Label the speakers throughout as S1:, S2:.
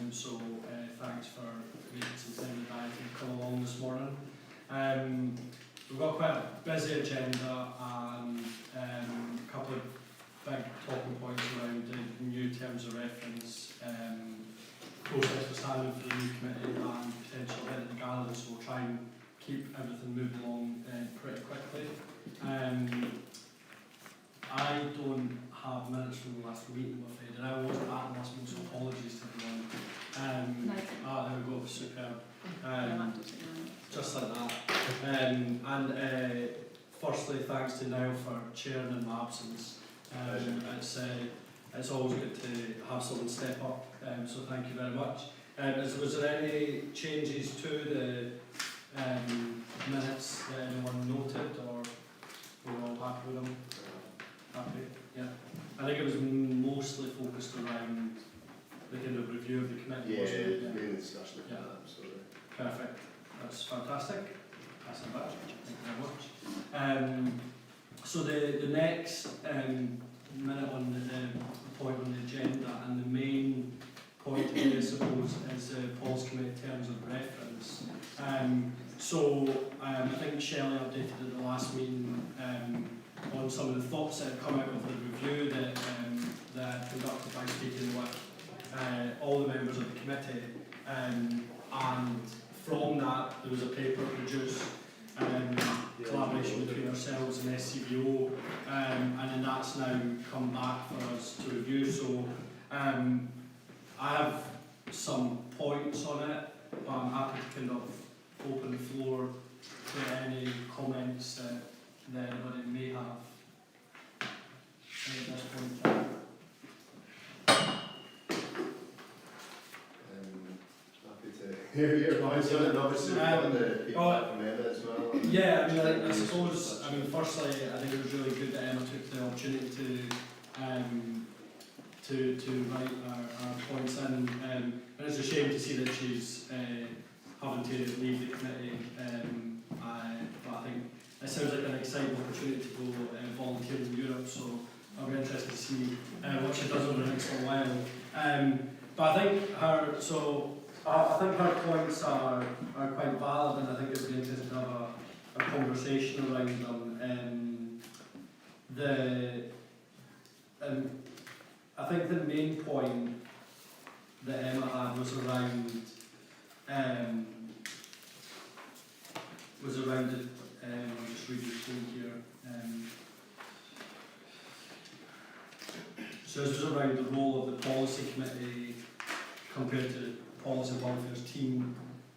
S1: Thanks for making some time in the diary to come along this morning. We've got quite a busy agenda and a couple of big talking points around the new terms of reference, process for standing for the new committee and potential head of the gallery, so we'll try and keep everything moving along pretty quickly. I don't have minutes from the last meeting, I'm afraid, and I wasn't at the last meeting, so apologies to everyone. There we go, superb. Just like that. Firstly, thanks to Niall for chairing in my absence. It's always good to have someone step up, so thank you very much. Was there any changes to the minutes that anyone noted, or were we all happy with them? Happy? Yeah. I think it was mostly focused around the kind of review of the committee, wasn't it? Yeah,
S2: main discussion.
S1: Yeah.
S2: Absolutely.
S1: Perfect. That's fantastic. That's a badge. Thank you very much. So the next minute on the point on the agenda, and the main point here, I suppose, is Paul's committee terms of reference. I think Shelley updated at the last meeting on some of the thoughts that had come out of the review that conducted by speaking with all the members of the committee, and from that there was a paper produced, collaboration between ourselves and SCBO, and then that's now come back for us to review. So I have some points on it, but I'm happy to kind of open the floor to any comments that anybody may have at this point in time.
S2: Happy to hear your voice on it, and obviously we've got the feedback from Emma as well.
S1: Yeah, I suppose, firstly, I think it was really good that Emma took the opportunity to write our points in, and it's a shame to see that she's having to leave the committee, but I think it sounds like an exciting opportunity to go volunteer in Europe, so I'll be interested to see what she does over the next little while. But I think her points are quite valid, and I think it would be interesting to have a conversation around them. I think the main point that Emma had was around I'll just read your thing here. So this was around the role of the policy committee compared to the policy and public affairs team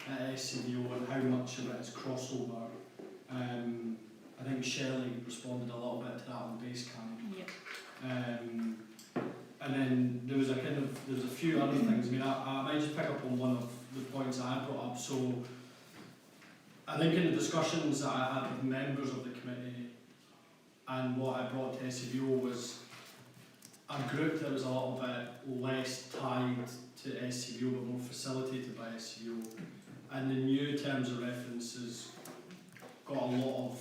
S1: at SCBO, and how much of it is crossover. I think Shelley responded a little bit to that on Basecamp.
S3: Yep.
S1: And then there was a few other things. I might just pick up on one of the points that I brought up. So I think in the discussions that I had with members of the committee, and what I brought to SCBO was a group that was a little bit less tied to SCBO but more facilitated by SCBO. And the new terms of references got a lot of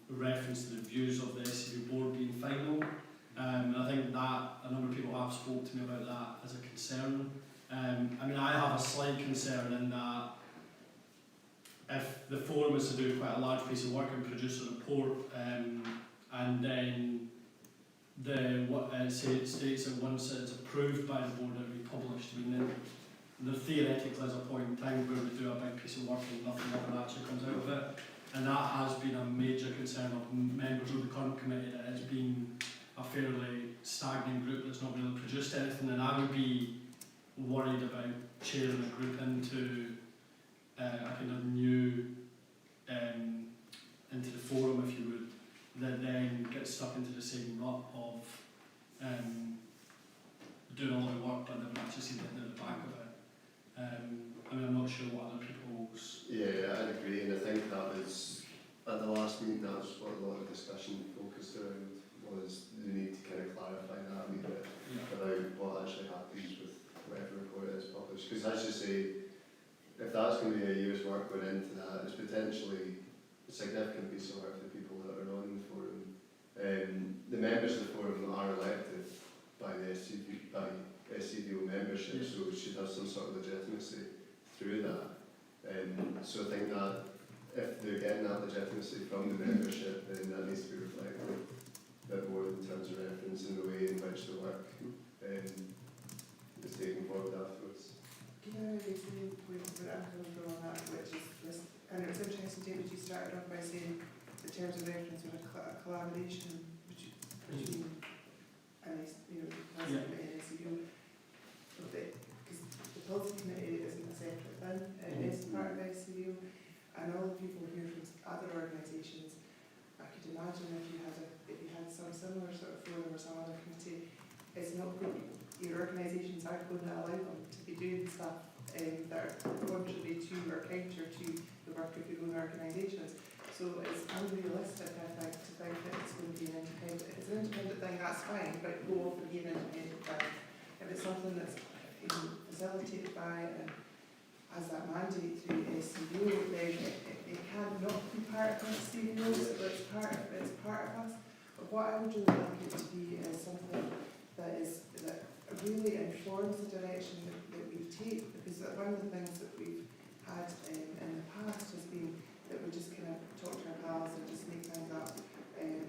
S1: reference to the views of the SCBO board being final. And I think that a number of people have spoke to me about that as a concern. I have a slight concern in that if the forum is to do quite a large piece of work and produce a report, and then it states that once it's approved by the board it will be published, then theoretically there's a point in time where we do a big piece of work and nothing ever actually comes out of it. And that has been a major concern of members of the current committee, that it's been a fairly stagnant group that's not really produced anything, and I would be worried about chairing a group into a kind of new into the forum, if you would, that then gets stuck into the same rut of doing a lot of work but never actually see the back of it. I'm not sure what other people's...
S2: Yeah, I'd agree, and I think that was, at the last meeting, that was what a lot of discussion focused around, was the need to kind of clarify that a wee bit about what actually happens with whatever report is published. Because as you say, if that's going to be a year's work going into that, it's potentially a significant piece of work for the people that are on the forum. The members of the forum are elected by the SCBO membership, membership, so it should have some sort of legitimacy through that. So I think that if they're getting that legitimacy from the membership, then that needs to be reflected a bit more in terms of reference in the way in which the work is taken forward afterwards.
S3: Can I maybe say where I'm coming from on that, which is this, and it was interesting, David, you started off by saying the terms of reference were a collaboration between and and ACBO, because the policy committee isn't a separate thing, it is part of ACBO, and all the people here from other organisations, I could imagine if you had some similar sort of forum or some other committee, it's not good. Your organisations aren't going to allow them to be doing stuff that are contrary to or counter to the work of your own organisations. So it's unrealistic, I think, to think that it's going to be an independent. If it's an independent thing, that's fine, but go off and be an independent thing. If it's something that's facilitated by and has that mandate through SCBO, then it cannot be part of SCBO, so it's part of us. But what I would really like it to be is something that really informs the direction that we take, because one of the things that we've had in the past has been that we just kind of talk to our pals and just make things up, and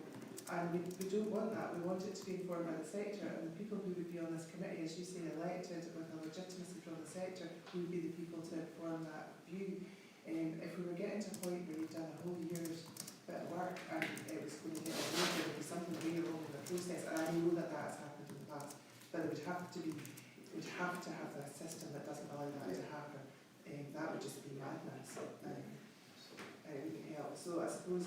S3: we don't want that. We want it to be informed by the sector, and the people who would be on this committee, as you say, elected with a legitimacy from the sector, who would be the people to inform that view. If we were getting to a point where you've done a whole year's bit of work and it was going to get away, there would be something really wrong with the process, and I know that has happened in the past, but it would have to have a system that doesn't allow that to happen. That would just be madness. It wouldn't help. So I suppose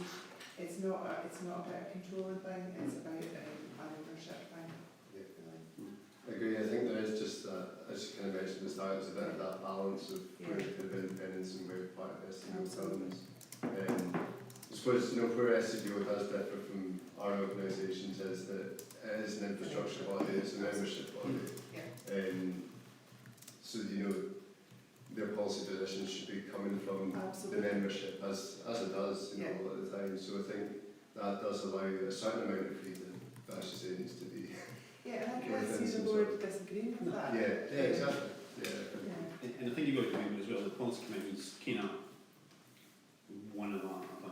S3: it's not a bit of controlling thing, it's about an ownership thing.
S2: I agree. I think there is just that, as you kind of mentioned at the start, it's a bit of that balance of where the independence and where part of SCBO comes. I suppose, where SCBO does differ from our organisations is that it is an infrastructure body, it's a membership body. So, their policy positions should be coming from the membership, as it does, a lot of the time. So I think that does allow a certain amount of freedom, but as you say, it needs to be.
S3: Yeah, and I can't see the board disagreeing with that.
S2: Yeah, exactly.
S4: And I think you've got to remember as well, the policy committee is kind of one of a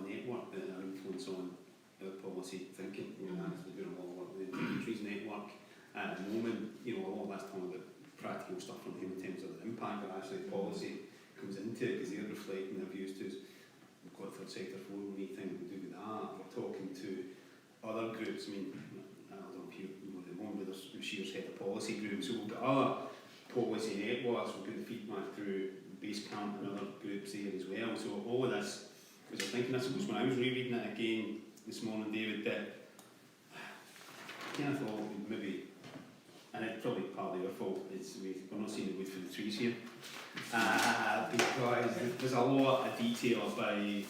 S4: network that are influence on our policy thinking. As we're doing a lot of work with the Trees Network at the moment, a lot of that's talking about practical stuff from them in terms of the impact that actually policy comes into it, because they're reflecting their views to us. We've got third sector forum, anything we do with that. We're talking to other groups. I don't know if you know the one with us, Shear's head of policy groups. So we've got other policy networks. We've got the feedback through Base Camp and other groups there as well. So all of this was I thinking, I suppose, when I was rereading it again this morning, David, that I kind of thought maybe, and it's probably partly our fault, we're not seeing the wood for the trees here, because there's a lot of detail by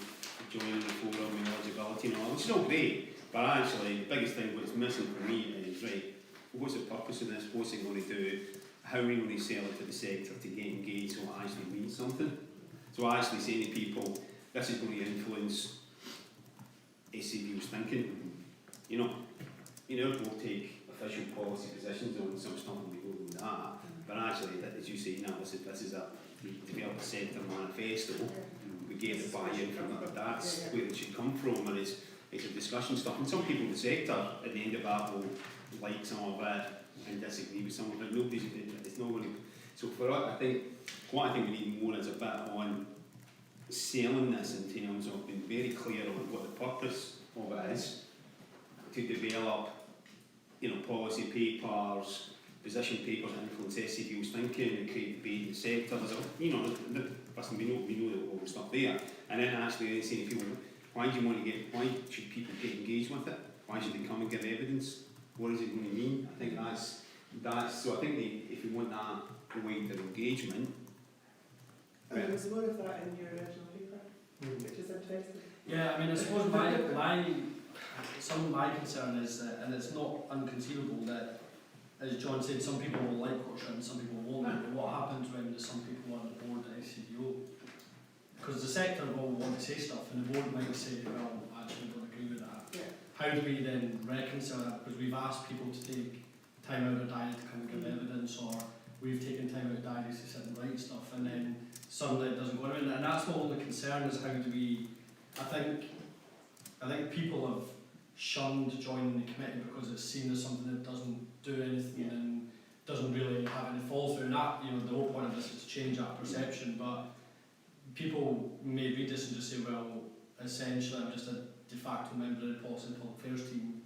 S4: joining the forum and eligibility and all that, which is all great, but actually the biggest thing what's missing for me is, right, what's the purpose of this, what's it going to do, how are we going to sell it to the sector to get engaged so it actually means something. So actually saying to people, this is going to influence SCBO's thinking, we'll take official policy positions on some stuff and we go with that, but actually, as you say, this is a developed sector manifesto, we get the buy-in from it, that's where it should come from, and it's a discussion stuff, and some people in the sector at the end of that will like some of it and disagree with some of it. It's not going to, so for us, what I think we need more is a bit on selling this in terms of being very clear on what the purpose of it is, to develop policy papers, position papers that influence SCBO's thinking and create debate in the sector. We know all the stuff there, and then actually saying to people, why should people get engaged with it? Why should they come and give evidence? What is it going to mean? I think that's so I think if you want that wider engagement.
S3: And there was more of that in your original paper, which is interesting.
S1: Yeah, I suppose some of my concern is that, and it's not inconceivable that, as John said, some people will like what's written, some people won't. But what happens when there's some people on the board at SCBO? Because the sector will want to say stuff, and the board might say, well, actually, don't agree with that.
S3: Yeah.
S1: How do we then reconcile that? Because we've asked people to take time out of their diet to come and give evidence, or we've taken time out of diaries to sit and write stuff, and then suddenly it doesn't go in. And that's my only concern is how do we, I think people have shunned joining the committee because it's seen as something that doesn't do anything and doesn't really have any fall through. And that, you know, the whole point of this is to change that perception, but people may read this and just say, well, essentially I'm just a de facto member of the Policy and Public Affairs team,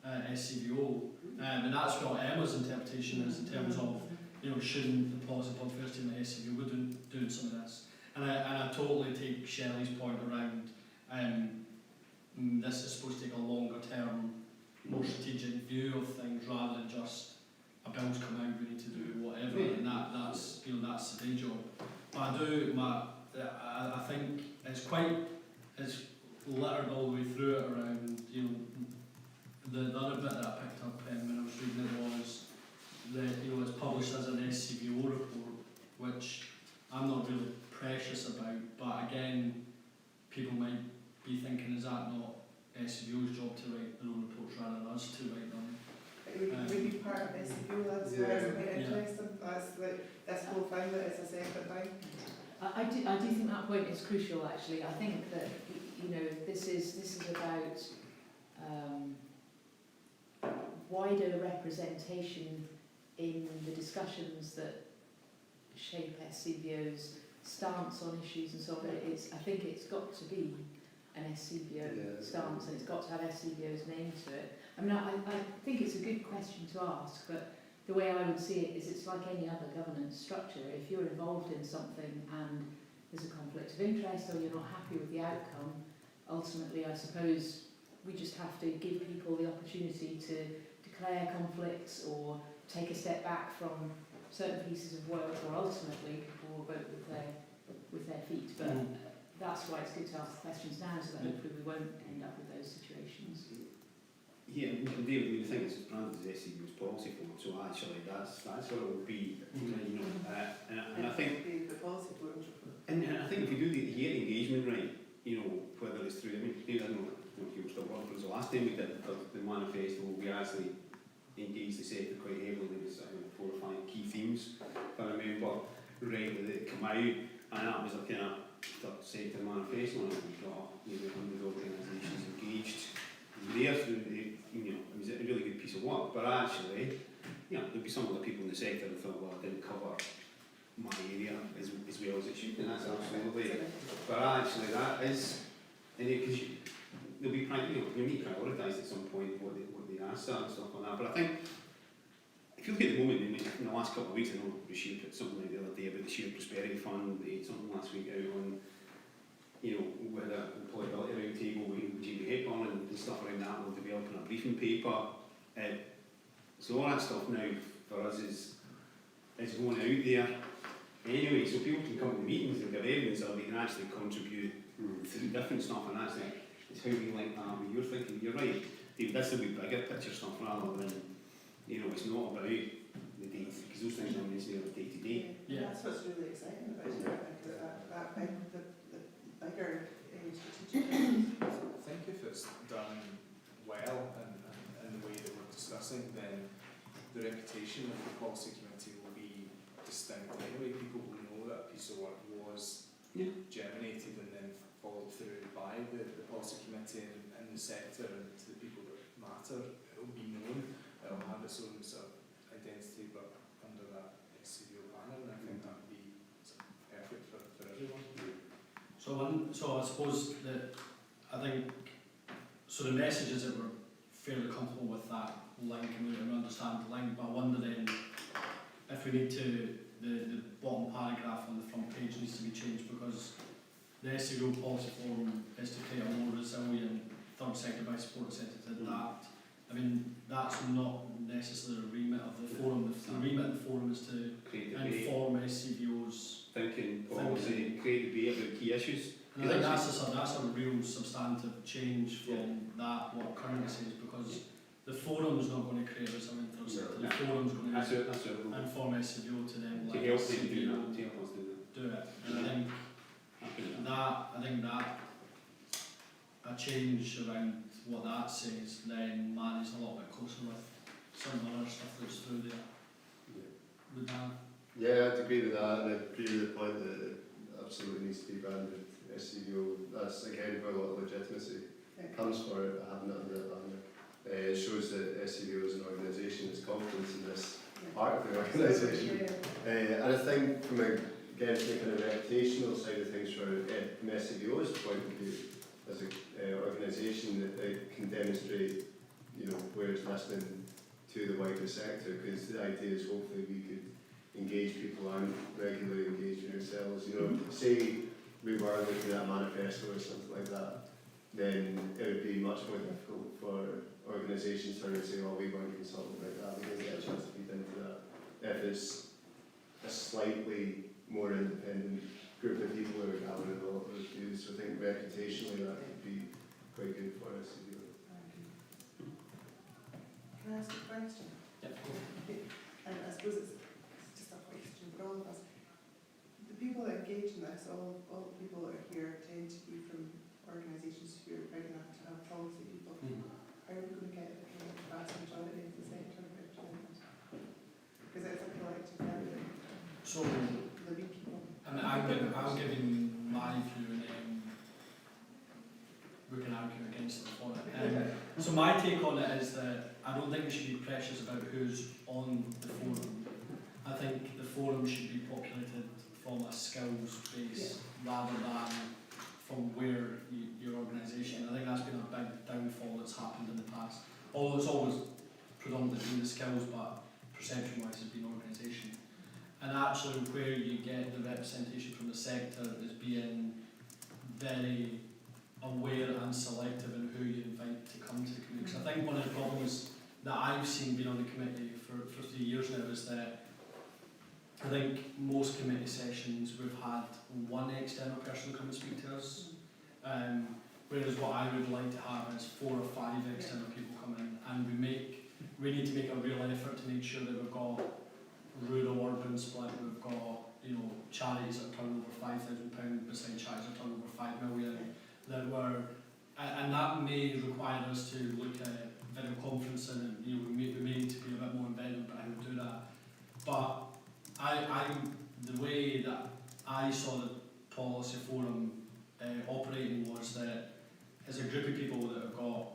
S1: SCVO. And that's what Emma's interpretation is in terms of, you know, shouldn't the Policy and Public Affairs team and SCVO be doing some of this? And I totally take Shelley's point around this is supposed to take a longer term, more strategic view of things rather than just a bill's come out, we need to do whatever, and that's, you know, that's the day job. But I think it's littered all the way through it around, you know, the other bit that I picked up when I was reading it was that, you know, it's published as an SCVO report, which I'm not really precious about, but again, people might be thinking, is that not SCVO's job to write their own reports rather than us to write them?
S3: It would be part of SCVO, that's why it's quite interesting, that's like, this whole thing that it's a separate thing.
S5: I do think that point is crucial actually. I think that, you know, this is about wider representation in the discussions that shape SCVO's stance on issues and so on. I think it's got to be an SCVO stance, and it's got to have SCVO's name to it. I mean, I think it's a good question to ask, but the way I would see it is it's like any other governance structure. If you're involved in something and there's a conflict of interest or you're not happy with the outcome, ultimately I suppose we just have to give people the opportunity to declare conflicts or take a step back from certain pieces of work, or ultimately people will vote with their feet. But that's why it's good to ask the questions now, so that hopefully we won't end up with those situations.
S4: Yeah, David, the thing is, branded as SCVO's policy forum, so actually that's what it will be. You know, and I think
S3: The policy forum.
S4: and I think if we do the engagement right, you know, whether it's through, I mean, I don't know if you were still working, but the last time we did the manifesto, we actually engaged the sector quite heavily. There was 4 or 5 key themes, if I remember rightly, that come out, and that was a kind of sector manifesto, and we got maybe 100 organisations engaged there through the, you know, it was a really good piece of work. But actually, you know, there'd be some other people in the sector that thought, well, I didn't cover my area as well as it should, and that's absolutely. But actually, that is, because there'll be, you know, you need to prioritise at some point what the asks are and stuff like that. But I think if you look at the moment, in the last couple of weeks, I know Rashid put something like the other day about the Shared Prosperity Fund. They had something last week out on, you know, with the employability roundtable with Jamie Hepburn and stuff around that. We're developing a briefing paper. So all that stuff now for us is going out there anyway, so people can come to meetings and give evidence, or they can actually contribute through different stuff, and actually it's how we like that. You're thinking, you're right, David, that's the bigger picture stuff rather than, you know, it's not about the date, because those things aren't necessarily day to day.
S3: Yeah, that's what's really exciting about it. I think that the bigger strategic.
S6: I think if it's done well and in the way that we're discussing, then the reputation of the policy committee will be distinct anyway. People will know that a piece of work was germinated and then followed through by the policy committee and the sector, and to the people that matter. It will be known, it will have its own sort of identity, but under that SCVO banner, and I think that would be perfect for everyone.
S1: So I suppose that I think, so the message is that we're fairly comfortable with that link and we understand the link, but I wonder then if we need to, the bottom paragraph on the front page needs to be changed, because the SCVO policy forum is to create a more resilient third sector by support centre to that. I mean, that's not necessarily the remit of the forum. The remit of the forum is to inform SCVO's
S4: thinking, policy, create debate about key issues.
S1: And I think that's a real substantive change from that, what currently says, because the forum's not going to create resilient third sector. The forum's going to inform SCVO to then
S4: to help them do
S1: it. And I think that a change around what that says then marries a lot bit closer with some other stuff that's through there. Would that
S2: Yeah, I'd agree with that, and I'd agree with the point that it absolutely needs to be branded SCVO. That's again where a lot of legitimacy
S3: Yeah.
S2: comes for it, having it under that banner. It shows that SCVO as an organisation has confidence in this part of the organisation.
S3: Yeah.
S2: And I think from again taking a reputational side of things from SCVO's point of view, as an organisation that it can demonstrate, where it's listening to the wider sector, because the idea is hopefully we could engage people and regularly engage with yourselves. Say we were looking at a manifesto or something like that, then it would be much more difficult for organisations to turn and say, oh, we weren't consulted like that, we didn't get a chance to feed into that. If it's a slightly more independent group of people who are gathering all of those views, so I think reputationally that could be quite good for us.
S3: Can I ask a question?
S1: Yep.
S3: And I suppose it's just a question for all of us. The people that engage in this, all the people that are here tend to be from organisations who are big enough to have policy people. How are we going to get the kind of vast majority of the sector represented? Because it's a collective effort.
S1: So,
S3: Living people.
S1: I mean, I'll give you my view, and then we can argue against it for it. So my take on it is that I don't think we should be precious about who's on the forum. I think the forum should be populated from a skills base rather than from where your organisation. I think that's been a big downfall that's happened in the past. Although it's always predominantly been the skills, but perception-wise has been organisation. And actually where you get the representation from the sector is being very aware and selective in who you invite to come to the committee. Because I think one of the problems that I've seen being on the committee for 3 years now is that I think most committee sessions we've had one external person come and speak to us, whereas what I would like to have is 4 or 5 external people come in, and we need to make a real effort to make sure that we've got rural-urban split, we've got charities that turn over £5,000 beside charities that turn over 5 million, and that may require us to look at video conferencing, and we may need to be a bit more inventive about how we do that. But the way that I saw the policy forum operating was that as a group of people that have got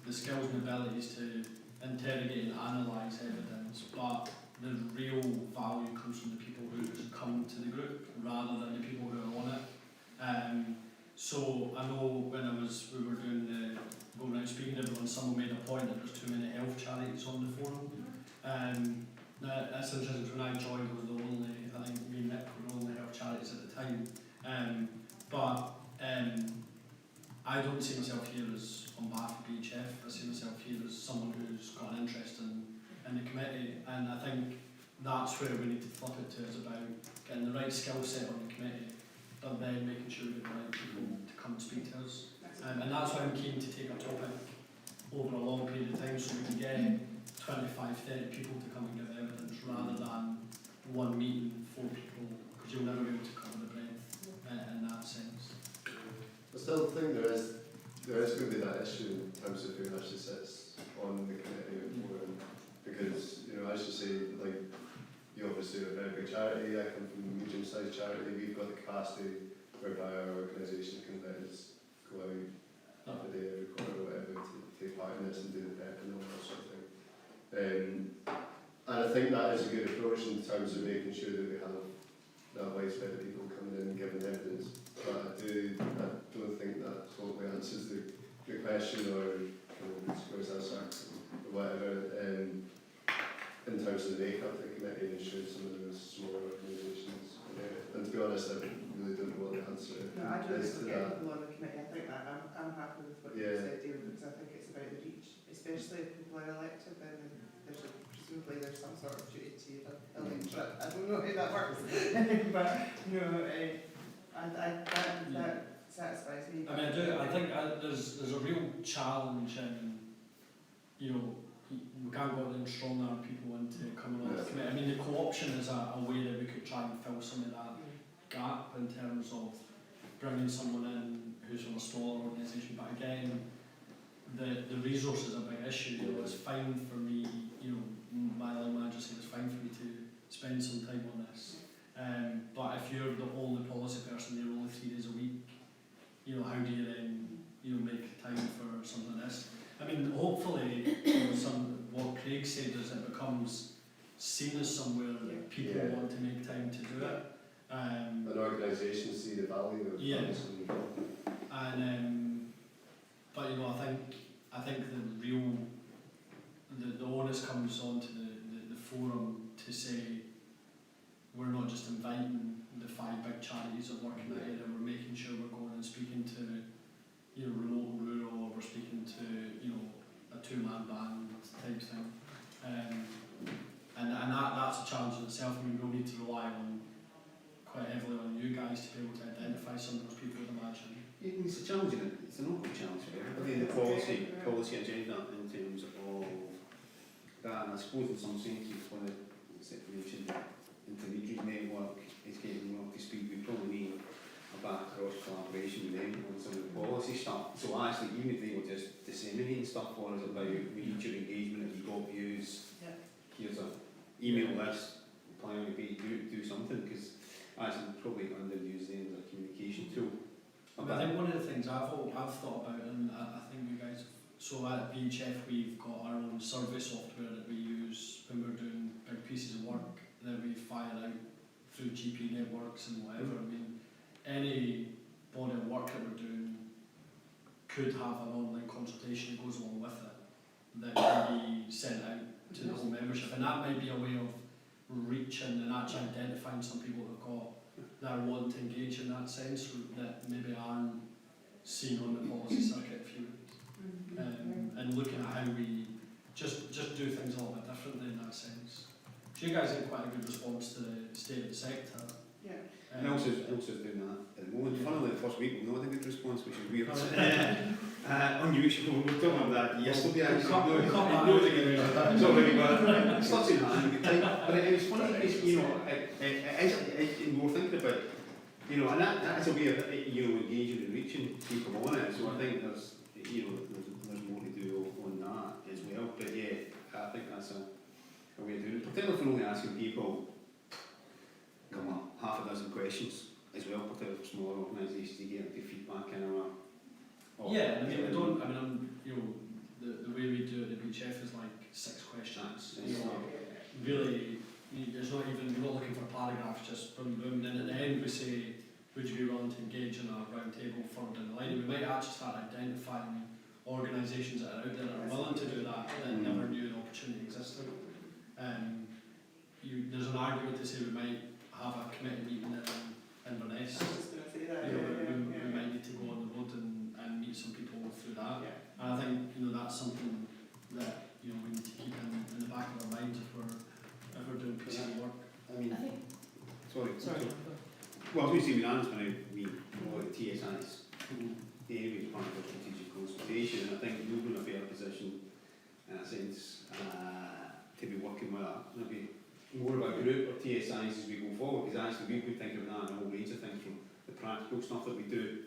S1: the skills and abilities to interrogate and analyse evidence, but the real value comes from the people who come to the group rather than the people who are on it. So I know when we were doing the going around speaking to everyone, someone made a point that there's too many health charities on the forum. Now that's interesting, because when I joined I was the only, I think me and Nick were the only health charities at the time. But I don't see myself here as on behalf of BHF, I see myself here as someone who's got an interest in the committee, and I think that's where we need to flip it to, is about getting the right skill set on the committee, but then making sure we get the right people to come and speak to us. And that's why I'm keen to take a topic over a long period of time, so we can get 25, 30 people to come and give evidence rather than one meeting, 4 people, because you'll never be able to cover the breadth in that sense.
S2: I still think there is going to be that issue in terms of who actually sits on the committee and forum, because as you say, like, you obviously are a very big charity, I come from a medium-sized charity, we've got the capacity whereby our organisation can let us go out half a day every quarter or whatever to take part in this and do the PEP and all that sort of thing. And I think that is a good approach in terms of making sure that we have that widespread of people coming in and giving evidence. But I don't think that totally answers the question or squares that circle or whatever. In terms of the makeup of the committee, and should some of those smaller organisations. And to be honest, I really don't know what the answer
S3: No, I don't
S2: is
S3: think
S2: to
S3: we'll get
S2: that.
S3: people on the committee. I think that I'm happy with what you said, David, because I think it's about the reach, especially if people are elected, then presumably there's some sort of duty to electorate. I don't know how that works, but that satisfies me.
S1: I mean, I think there's a real challenge in, we can't go out and strong arm people into coming on the committee. I mean, the co-option is a way that we could try and fill some of that gap in terms of bringing someone in who's from a smaller organisation. But again, the resource is a big issue. It's fine for me, my line manager said it's fine for me to spend some time on this. But if you're the only policy person there only 3 days a week, you know, how do you then, you know, make time for something like this? I mean, hopefully, you know, what Craig said is it becomes seen as somewhere that people
S2: Yeah.
S1: want to make time to do it.
S2: An organisation see the value of
S1: Yeah.
S2: funds
S1: And but you know, I think the onus comes on to the forum to say we're not just inviting the 5 big charities that work in that area, we're making sure we're going and speaking to, you know, remote and rural, or we're speaking to, you know, a 2-man band type thing. And that's a challenge in itself. I mean, we'll need to rely on quite heavily on you guys to be able to identify some of those people, I'd imagine.
S4: Yeah, it's a challenge, isn't it? It's an ongoing challenge for everybody, the policy agenda in terms of that, and I suppose in some senses when it mentioned intermediary network is getting up to speed, we probably need a back cross collaboration with them on some of the policy stuff. So actually, even if they were just disseminating stuff for us about we need your engagement, if you got views, here's an email list, plan to be do something, because actually probably underused them as a communication tool.
S1: I think one of the things I've thought about, and I think you guys, so at VHF we've got our own survey software that we use when we're doing big pieces of work that we fire out through GP networks and whatever. I mean, any body of work that we're doing could have an online consultation that goes along with it that can be sent out to the whole membership, and that might be a way of reaching and actually identifying some people who've got that are wanting to engage in that sense that maybe aren't seen on the policy circuit, if you would. And looking at how we just do things a little bit differently in that sense. So you guys had quite a good response to the state of the sector.
S3: Yeah.
S4: And also doing that at the moment. Funnily, the first week we've not had a good response, which is weird. Unusual. We were talking about that yesterday. Actually, it's already got. It's not in that good time. But it was funny because we were thinking about, and that's a way of engaging and reaching people on it. So I think there's more to do on that as well. But yeah, I think that's a way of doing it. Particularly for only asking people. Come on, half a dozen questions as well, particularly for smaller organisations to get the feedback in our.
S1: Yeah, I mean, the way we do it at BHF is like 6 questions. Really, it's not even, we're not looking for paragraphs, just boom, boom. Then at the end we say, would you be willing to engage in a round table further down the line? And we might actually start identifying organisations that are out there that are willing to do that never knew the opportunity existed. There's an argument to say we might have a committee meeting in Inverness.
S3: I was just going to say that.
S1: We might need to go on the road and meet some people through that. And I think that's something that we need to keep in the back of our minds if we're doing pieces of work.
S4: I mean,
S5: I think.
S4: sorry.
S5: Go.
S4: Well, I was going to say, Anna's going to be more at TSI's. The area is part of the strategic consultation, and I think you're in a fair position, in a sense, to be working with maybe more of a group of TSIs as we go forward, because actually we've been thinking about that and a whole range of things, from the practical stuff that we do,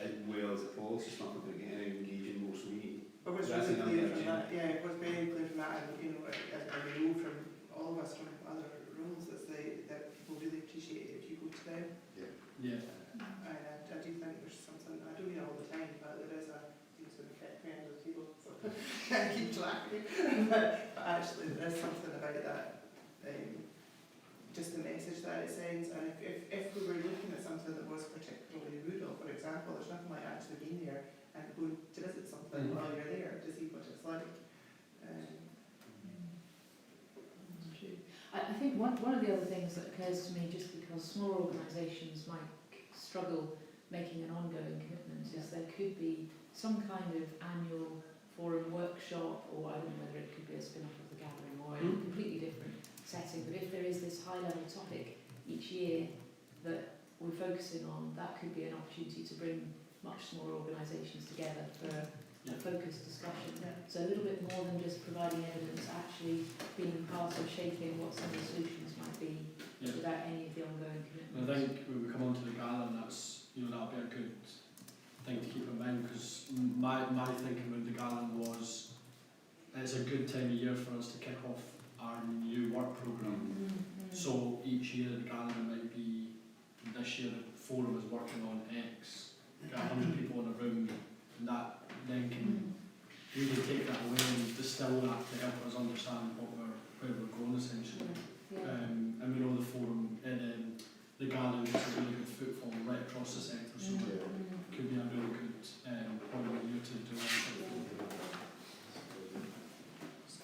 S4: as well as the policy stuff that we're getting engaged in more. So
S3: But what's
S4: that's
S3: really
S4: another
S3: clear from
S4: agenda.
S3: that, it was very clear from that, and as we know from all of us from other roles, that people really appreciate it if you go to them.
S1: Yeah.
S3: And I do think there's something, I don't mean all the time, but there is seems to affect me under the table, so can't keep track of it. But actually there is something about that, just the message that it sends. And if we were looking at something that was particularly rural, for example, there's nothing like actually being there and going to visit something while you're there to see what it's like.
S5: True. I think one of the other things that occurs to me, just because smaller organisations might struggle making an ongoing commitment, is there could be some kind of annual forum workshop, or I don't know whether it could be a spin-off of the gathering or a completely different setting, but if there is this high-level topic each year that we're focusing on, that could be an opportunity to bring much smaller organisations together for a focused discussion. So a little bit more than just providing evidence, actually being part of shaping what some of the solutions might be without any of the ongoing commitments.
S1: I think when we come on to the gathering, that's that'll be a good thing to keep in mind, because my thinking with the gathering was it's a good time of year for us to kick off a our new work programme. So each year the gathering might be, this year the forum is working on X, get 100 people in a room, and that then can, we can take that away and distill that to help us understand where we're going essentially. And we know the forum and the gathering is a really good footfall right across the sector, so it could be a really good point of year to do that.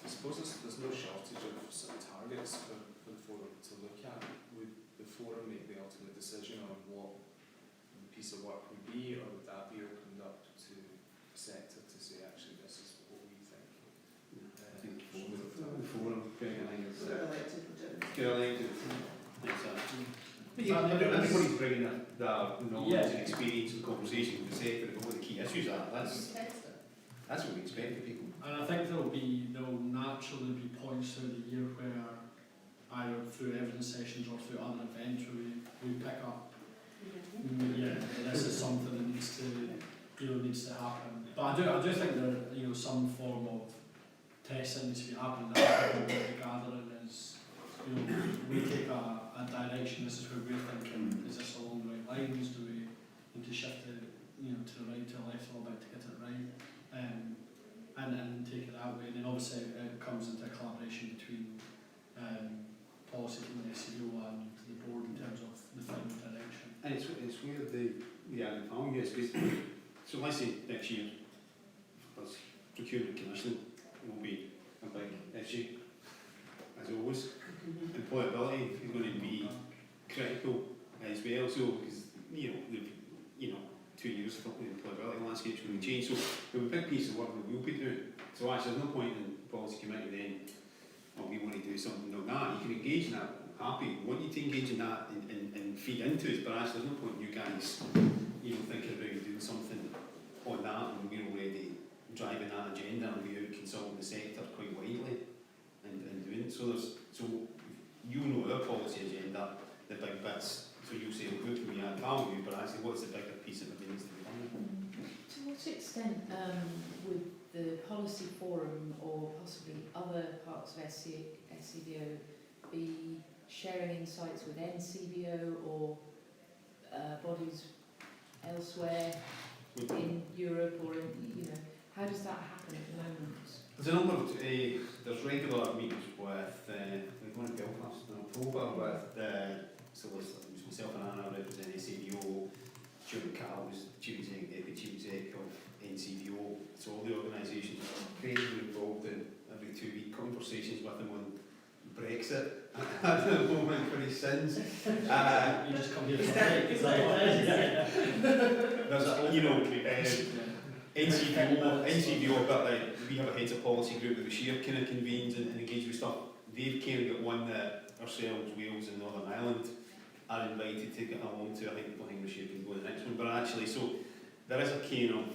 S6: I suppose there's no shortage of sort of targets for the forum to look at. Would the forum make the ultimate decision on what the piece of work would be, or would that be opened up to the sector to say, actually, this is what we think?
S4: I think the forum, Greg, I think it's
S3: Sort of elected legitimately.
S4: good elected. But yeah, everybody's bringing their knowledge and experience and conversation with the sector about what the key issues are. That's what we expect of people.
S1: And I think there'll naturally be points through the year where either through evidence sessions or through other events where we pick up, this is something that needs to happen. But I do think there some form of testing needs to be happening. That the gathering is we take a direction. This is where we're thinking. Is this along the right lines? Do we need to shift it to the right, to the left a little bit to get it right? And take it that way. And then obviously it comes into a collaboration between policy from the SEO and the board in terms of the final direction.
S4: And it's where the added value is, because so let's say next year, procurement commission will be a big issue, as always. Employability is going to be critical as well. So because 2 years ago the employability landscape is going to change. So there'll be a big piece of work that we'll be doing. So actually there's no point in policy committee then, we want to do something like that. You can engage in that. Happy. We want you to engage in that and feed into it, but actually there's no point in you guys thinking about doing something on that when we're already driving that agenda and we're consulting the sector quite widely and doing it. So you know our policy agenda, the big bits, so you'll say, well, who can we add value, but actually what's the bigger piece of it that needs to be done?
S5: To what extent would the policy forum or possibly other parts of SCVO be sharing insights with NCVO or bodies elsewhere in Europe, or how does that happen at the moment?
S4: There's a number of there's regular meetings with we're going to Belfast in October with solicitors. Myself and Anna represent NCVO, Stuart Carroll was Deputy Chief Executive of NCVO, so all the organisations. Craig were involved in every 2 week conversations with them on Brexit at the moment for his sins.
S1: You just come here to say
S4: there's NCVO, but like we have a heads of policy group that we share kind of convenes and engage with stuff. They've kind of got one that ourselves, Wales and Northern Ireland are invited to get along to. I think Buckinghamshire can go to the next one, but actually, so there is a kind of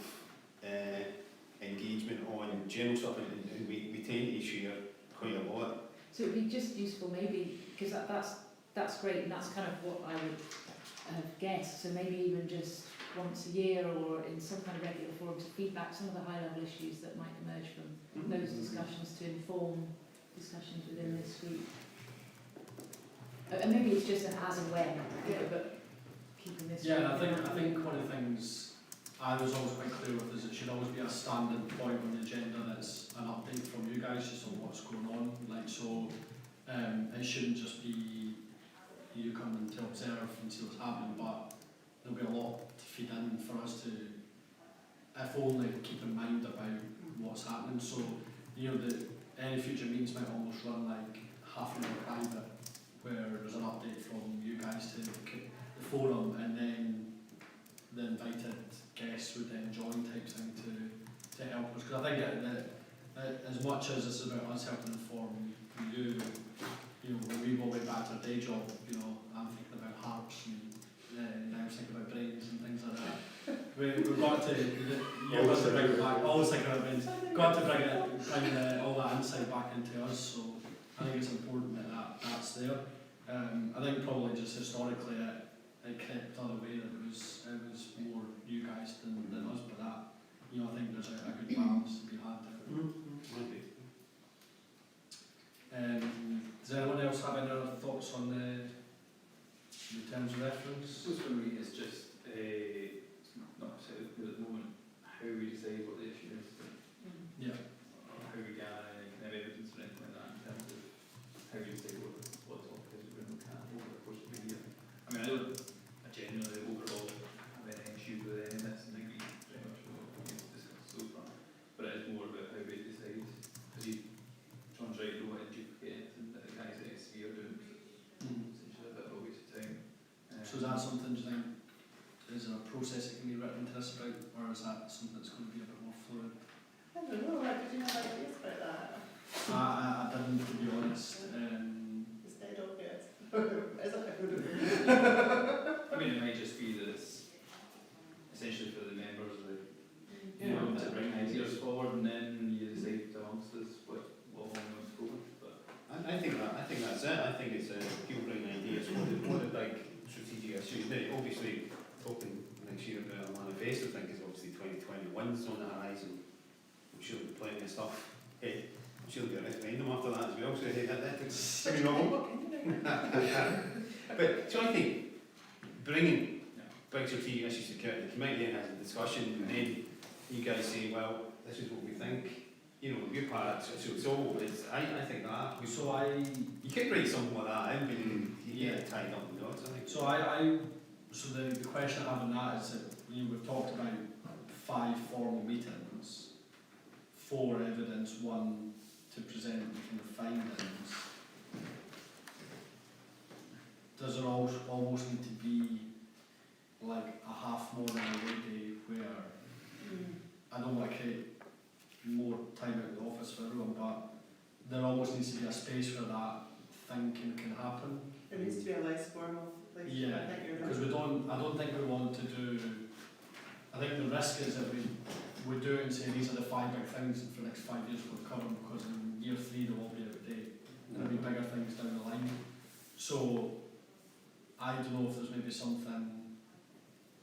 S4: engagement on general stuff, and we tend to share quite a lot.
S5: So it'd be just useful maybe, because that's great, and that's kind of what I would have guessed, so maybe even just once a year or in some kind of regular forum to feedback some of the high level issues that might emerge from those discussions to inform discussions within this group. And maybe it's just an as and when, but keeping this.
S1: Yeah, I think one of the things I was always quite clear with is it should always be a standing point on the agenda that's an update from you guys just on what's going on. It shouldn't just be you coming to observe and see what's happening, but there'll be a lot to feed in for us to, if only, keep in mind about what's happening. So, any future meetings might almost run like half an hour private, where there's an update from you guys to the forum, and then the invited guests would then join type thing to help us. Because I think that as much as it's about us helping inform you, when we go way back to our day job, I'm thinking about hearts and I was thinking about brains and things like that. We've got to, bring it back, always thinking about brains, got to bring all that insight back into us, so I think it's important that that's there. I think probably just historically it crept the other way, that it was more you guys than us, but that, I think there's a good balance to be had there. Does anyone else have any other thoughts on the terms of reference?
S7: So for me, it's just not necessarily clear at the moment how we decide what the issue is,
S1: Yeah.
S7: or how we gather any kind of evidence or anything like that in terms of how we decide what the topic is we're going to look at over the course of the year. I mean, I genuinely overall have any issue with any of this, and I agree pretty much with what we've discussed so far. But it is more about how we decide, because John's right, don't want to duplicate anything that the guys at SV are doing. Essentially a bit of a waste of time.
S1: So is that something, do you think, is there a process that can be written to us about, or is that something that's going to be a bit more fluid?
S3: I don't know, like, did you have ideas about that?
S1: I didn't, to be honest.
S3: It's dead obvious. Is it?
S7: I mean, it might just be that it's essentially for the members that you
S1: Yeah.
S7: know, to bring ideas forward, and then you decide amongst us what one wants to go with. But
S4: I think that's it. I think it's people bring ideas. What the big strategic issues? Now, obviously, talking next year about a manifesto, I think is obviously 2021's on the horizon. I'm sure there's plenty of stuff. Hey, I'm sure there'll be a referendum after that as well. So hey, that's wrong. But so I think bringing big strategic issues to the committee and has a discussion, and then you guys say, well, this is what we think. You know, your part. So I think that.
S1: So
S4: You could write something like that in, but you get tied up in knots, I think.
S1: so the question I have on that is that we've talked about 5 formal meetings, 4 evidence, 1 to present kind of findings. Does there almost need to be like a half morning away day where I don't want to create more time out of the office for everyone, but there almost needs to be a space where that thinking can happen.
S3: There needs to be a less formal, like,
S1: Yeah,
S3: I think you're
S1: because
S3: right.
S1: I don't think we want to do. I think the risk is that we do it and say these are the 5 big things, and for the next 5 years we'll cover them, because in year 3 they'll all be out of date. There'll be bigger things down the line. So I don't know if there's maybe something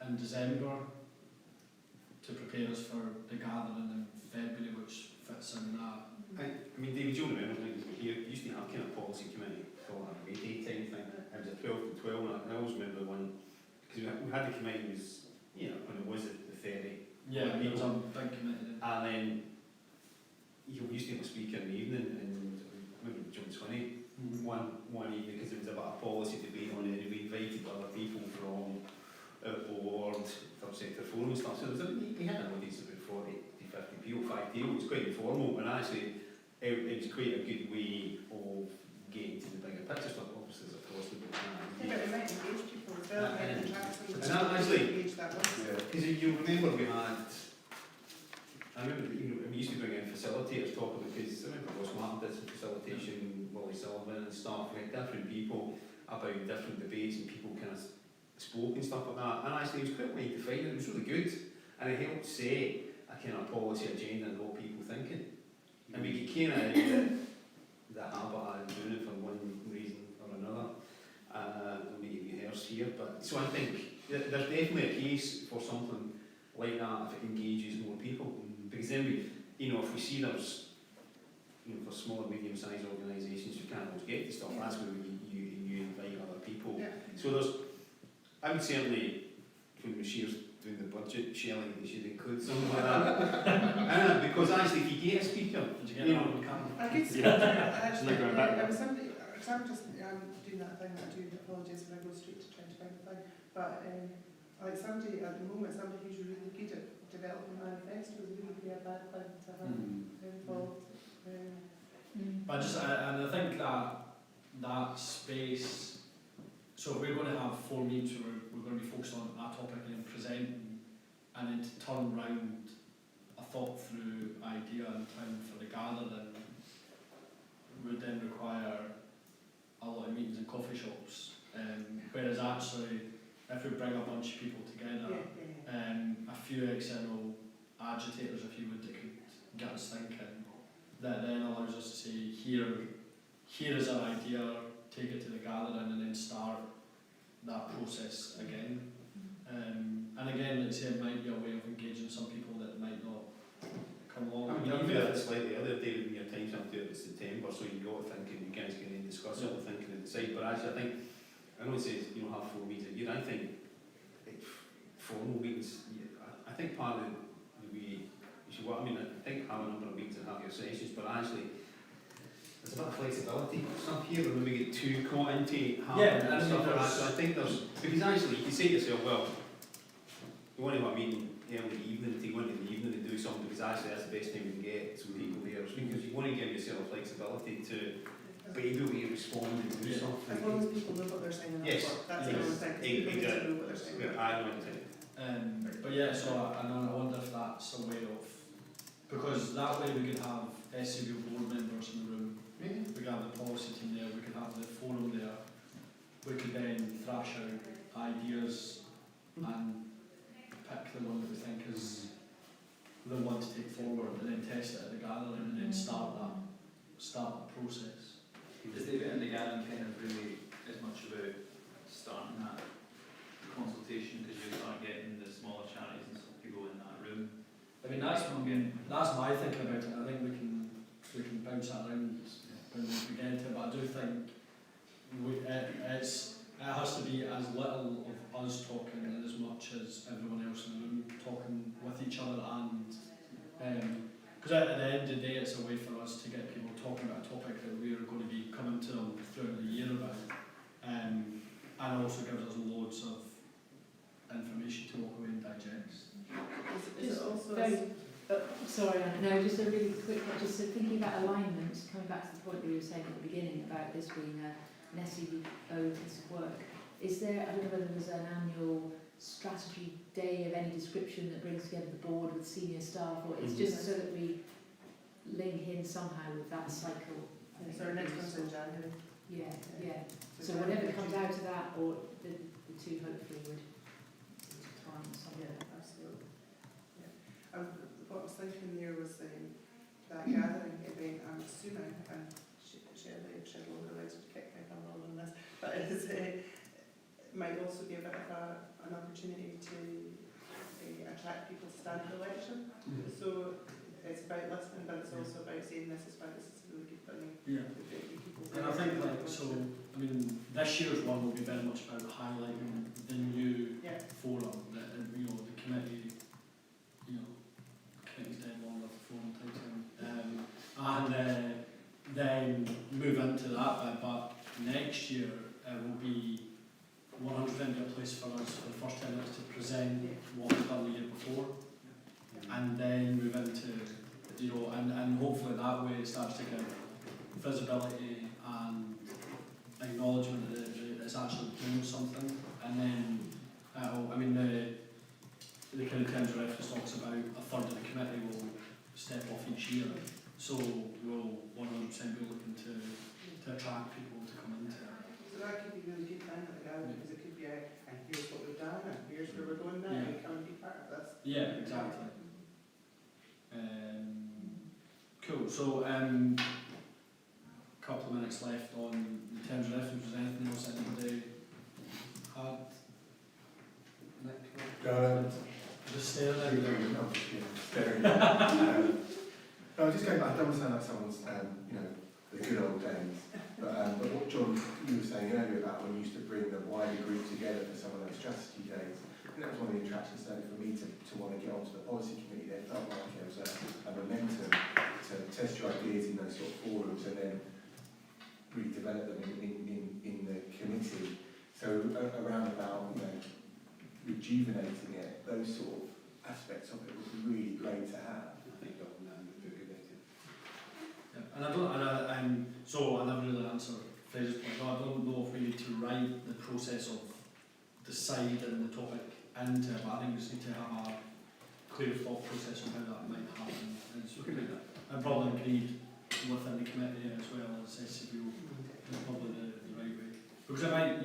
S1: in December to prepare us for the gathering in February, which fits in that.
S4: I mean, David, you remember when you used to have kind of policy committee for a daytime thing. It was a 12 to 12, and I always remember one, because we had the committee was, you know, when it was at the ferry.
S1: Yeah, it was a big committee.
S4: And then you used to have a speaker in the evening, and I remember John Swinney one evening, because it was about a policy debate on it, and we invited other people from our board, third sector forum and stuff. So there was we had an audience of about 40 to 50 people, 5 people. It was quite informal, and actually it was quite a good way of getting to the bigger picture stuff. Obviously, there's a cost of it.
S3: Yeah, but it might engage people as well, it might attract them
S4: And
S3: to
S4: that actually-
S3: engage that one.
S4: Because you remember we had, I remember we used to bring in facilitators talking, because I remember Ross Martin did some facilitation, Wally Sullivan and stuff. We had different people about different debates, and people kind of spoke and stuff like that. And actually it was quite well defined, and it was really good. And it helped set a kind of policy agenda and what people thinking. And we could kind of the habit of doing it for one reason or another. And we get rehearsed here. But so I think there's definitely a case for something like that if it engages more people. Because then we, if we see there's, for small and medium-sized organisations who can't always get to stuff, that's where you invite other people.
S3: Yeah.
S4: So I would certainly, when Bashir's doing the budget, Shelley, they should include something like that. Because actually, if you get a speaker,
S1: Did you get that on camera?
S3: I could see actually, I was somebody, because I'm just doing that thing that I do, apologies when I go straight to trying to find the thing, but like somebody at the moment, somebody who's really good at developing manifestos would be a bad thing to have involved.
S1: But and I think that space. So if we're going to have 4 meetings where we're going to be focused on that topic and presenting, and then to turn round a thought through idea in time for the gathering would then require a lot of meetings in coffee shops. Whereas actually, if we bring a bunch of people together, a few external agitators, if you would, that could get us thinking, that then allows us to say, here is our idea, take it to the gathering, and then start that process again. And again, let's say it might be a way of engaging some people that might not come along.
S4: I mean, you did it slightly earlier, David, in your time till 30th September, so you got to thinking, you guys can then discuss it, thinking and decide. But actually, I think, I know it says, you know, have 4 meetings a year. I think formal meetings, I think part of the way you should work, I mean, I think have a number of meetings and have your sessions, but actually, there's a bit of flexibility stuff here, when we get too caught into having
S1: Yeah,
S4: and stuff like that. So I think there's, because actually, you say to yourself, well, you want to have a meeting early evening, to go into the evening and do something, because actually that's the best time you can get some people there, because you want to give yourself flexibility to be able to respond and do stuff.
S3: As long as people know what they're signing up
S4: Yes.
S3: for, that's the only thing, people need to know what they're signing up for.
S4: I know what you're saying.
S1: But yeah, so I wonder if that's a way of, because that way we could have SCB board members in the room, we could have the policy team there, we could have the forum there, we could then thrash out ideas and pick the one that we think is the one to take forward, and then test it at the gathering, and then start the process.
S7: Is the event and the gathering kind of really as much about starting that consultation, because you start getting the smaller charities and some people in that room?
S1: I mean, that's my thinking about it. I think we can bounce that around when we get into it, but I do think it has to be as little of us talking and as much as everyone else in the room talking with each other, and because at the end of the day it's a way for us to get people talking about a topic that we're going to be coming to them throughout the year about, and also gives us loads of information to walk away and digest.
S3: Is it also
S5: Sorry, no, just a really quick one. Just thinking about alignment, coming back to the point that you were saying at the beginning about this being an SEO piece of work. Is there, I don't know whether there's an annual strategy day of any description that brings together the board with senior staff, or it's just so that we link in somehow with that cycle?
S3: So our next one's in January.
S5: Yeah. So whatever comes out of that, or the two hopefully would time something.
S3: Yeah, absolutely. Yeah. What I was thinking there was that gathering event, I'm assuming, and Cheryl will allow to kick my thumb on this, but it might also be a bit of an opportunity to attract people to stand for election. So it's about listening, but it's also about saying this is why this is a really good thing.
S1: Yeah. And I think I mean, this year's one will be very much about highlighting the new forum, the committee, committee's dead long with the forum type thing, and then move into that bit. But next year will be 100% a place for us for the first 10 minutes to present what we've done the year before, and then move into, and hopefully that way it starts to get visibility and acknowledgement that it's actually doing something. And then, the kind of terms of reference talks about a third of the committee will step off each year, so we'll 100% be looking to attract people to come into it.
S3: So that could be really good time at the gathering, because it could be and here's what we've done, and here's where we're going now, and come and be part of this.
S1: Yeah, exactly. Cool. So, couple of minutes left on the terms of reference. Was anything else anybody had? Nick? Just staring at you.
S8: No, just going back, I don't want to sound like someone's, the good old days. But what John, you were saying earlier about when you used to bring the wider group together for some of those strategy days, I think that was one of the attractions certainly for me to want to get onto the policy committee. There felt like there was a momentum to test your ideas in those sort of forums and then really develop them in the committee. So around about rejuvenating it, those sort of aspects of it would be really great to have.
S4: I think that would be a good idea.
S1: Yeah. And so I never really answered Fraser's point. So I don't know if we need to write the process of deciding the topic into it, but I think we just need to have a clear thought process on how that might happen. And probably agreed within the committee as well as SCBO is probably the right way. Because it might,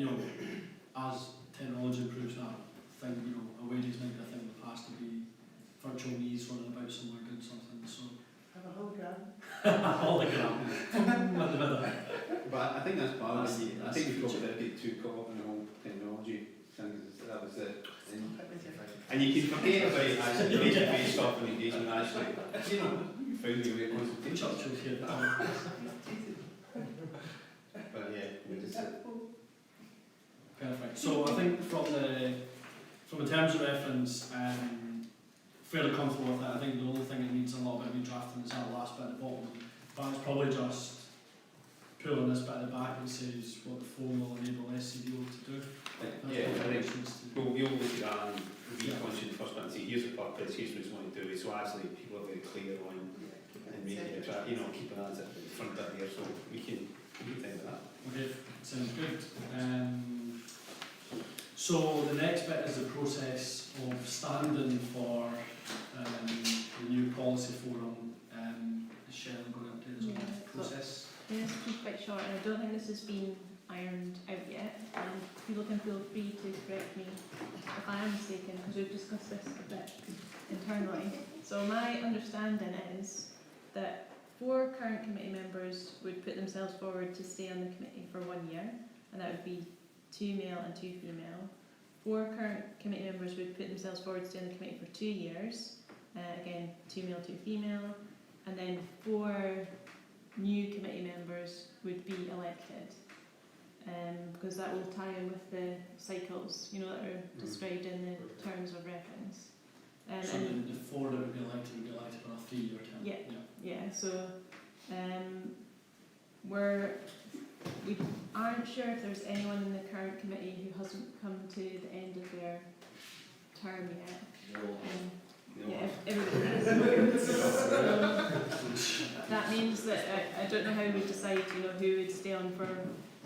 S1: as technology improves, that thing, a Wednesday night, I think the past to be virtual knees running about somewhere good something. So
S3: Have a hologram.
S1: hologram.
S4: But I think that's part of it. I think we've
S1: feature.
S4: got to get too caught up in the whole technology thing. That was it.
S3: Quite busy.
S4: And you can forget about actually face-to-face stuff and engagement. Actually, found the way it was.
S1: Churchill's here.
S4: But yeah, we just
S1: Perfect. So I think from the terms of reference, fairly comfortable with that. I think the only thing that needs a little bit of redrafting is that last bit at the bottom. But it's probably just pulling this bit at the back and says what the form will enable SCDO to do.
S4: yeah, I think
S1: That's
S4: we'll look at that and reconsider the first bit and say, here's the purpose, here's what it's want to do. So actually people are very clear on and making it, keeping that at the front bit here, so we can think of that.
S1: Okay, sounds good. So the next bit is the process of standing for the new policy forum. Is Sharon going to update us on the process?
S9: Yeah, this is quite short, and I don't think this has been ironed out yet. And people can feel free to correct me if I am mistaken, because we've discussed this a bit internally. So my understanding is that 4 current committee members would put themselves forward to stay on the committee for 1 year, and that would be 2 male and 2 female. 4 current committee members would put themselves forward to stay on the committee for 2 years, again 2 male, 2 female, and then 4 new committee members would be elected, because that will tie in with the cycles, that are described in the terms of reference.
S1: So
S9: And
S1: the 4 that would be elected on a 3-year term?
S9: yeah, so we aren't sure if there's anyone in the current committee who hasn't come to the end of their term yet. Yeah, everybody has. So, that means that I don't know how we decide, who would stay on for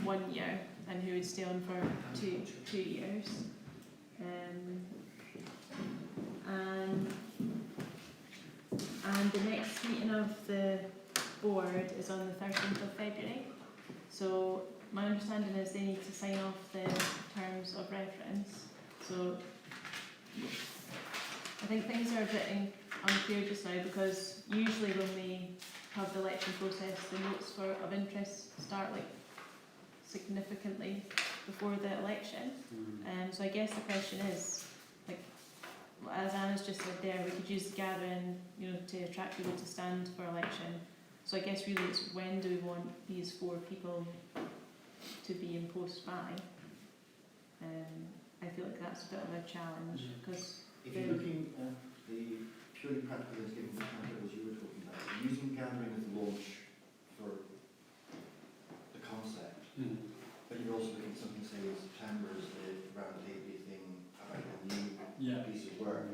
S9: 1 year and who would stay on for two years. And the next meeting of the board is on the 13th of February. So my understanding is they need to sign off the terms of reference. So I think things are a bit unclear just now, because usually when we have the election process, the notes of interest start significantly before the election. So I guess the question is, as Anna's just said there, we could use the gathering, to attract people to stand for election. So I guess really it's when do we want these 4 people to be in post by? I feel like that's a bit of a challenge, because
S10: if you're looking at the purely practical and given examples you were talking about, using gathering as the launch for the concept, but you're also looking at something, say, in September as the round table thing about a new piece of work.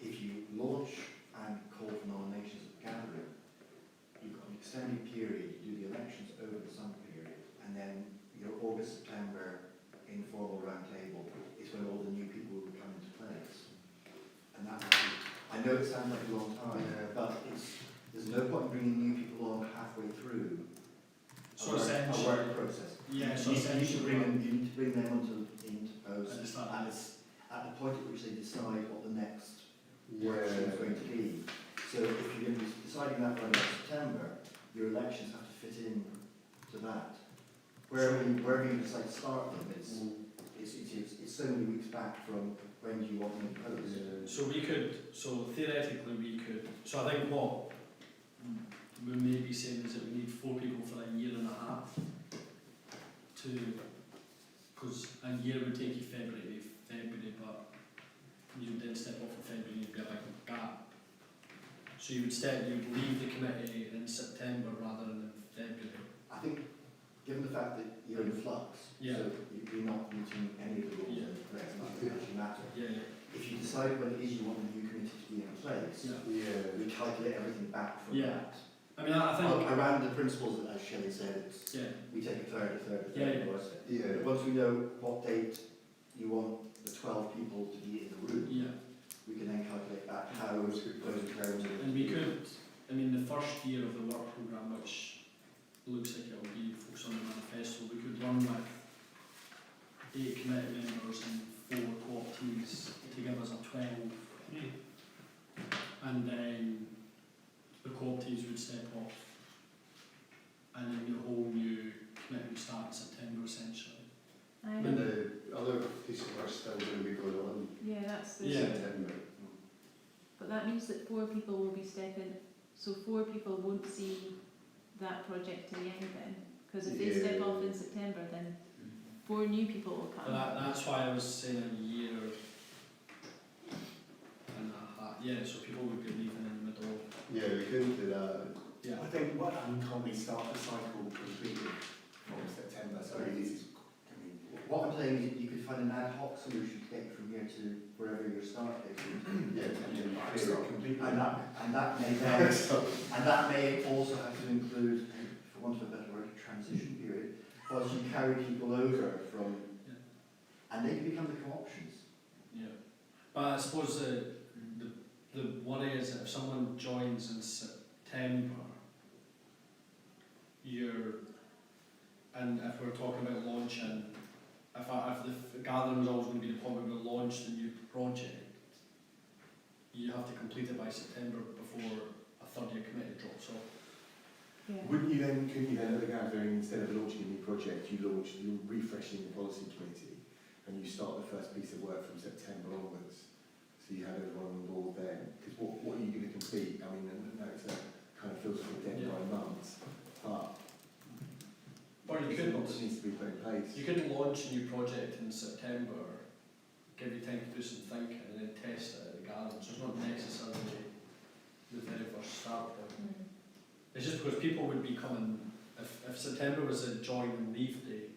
S10: If you launch and call for nominations at gathering, you've got an extended period, you do the elections over the summer period, and then your August, September informal round table is when all the new people will come into place. And that might be, I know it sounds like a long time, but there's no point in bringing new people along halfway through
S1: So
S10: a
S1: essentially,
S10: work process.
S1: yeah, so
S10: You need to
S1: essentially,
S10: bring them into post
S1: at the start.
S10: at the point at which they decide what the next workshop is going to be. So if you're going to be deciding that by September, your elections have to fit in to that. Wherever you decide to start them, it's so many weeks back from when do you want them to post.
S1: So theoretically we could, so I think what we may be saying is that we need 4 people for a year and a half because a year would take you February, but you would then step off for February and you'd be like a gap. So you would leave the committee in September rather than in February.
S10: I think, given the fact that you're in flux, so you're not meeting any of the rules and correct that actually matter. If you decide when it is you want the new committee to be in place, we calculate everything back from that.
S1: I mean, I think
S10: around the principles that, as Shelley said, we take a third. But once we know what date you want the 12 people to be in the room, we can then calculate back how those terms are.
S1: And we could, the first year of the work programme, which looks like it will be focused on the manifesto, we could run with 8 committee members and 4 co-op teams to give us a 12. And then the co-op teams would step off. And then the whole new committee would start in September essentially.
S2: And the other piece of work still going to be going on
S9: Yeah, that's the
S2: in September.
S9: But that means that 4 people will be stepping So 4 people won't see that project to the end then, because if they step off in September, then 4 new people will
S1: But
S9: come.
S1: that's why I was saying a year and a half. Yeah, so people would be leaving in the middle.
S2: Yeah, we couldn't do that.
S1: Yeah.
S8: I think, can't we start the cycle completely from September, so it is,
S10: What I'm saying is you could find an ad hoc solution to get you from here to wherever your start date is.
S2: Yeah,
S8: completely.
S10: And that may then, and that may also have to include, for want of a better word, a transition period, whilst you carry people over from, and they can become the co-options.
S1: Yeah. But I suppose the worry is that if someone joins in September, and if we're talking about launching, if the gathering was always going to be the point where we launch the new project, you have to complete it by September before a third-year committee drops off.
S9: Yeah.
S8: Couldn't you then at the gathering, instead of launching a new project, you're refreshing the policy committee and you start the first piece of work from September onwards? So you have everyone on board then? Because what are you going to complete? I mean, I know it's a kind of feels like a deadline months, but
S1: Or you
S8: there's
S1: could
S8: lots needs to be put in place.
S1: You couldn't launch a new project in September, give you time to do some thinking and then test it at the garden, so it's not necessarily the very first start point. It's just because people would be coming, if September was a join and leave day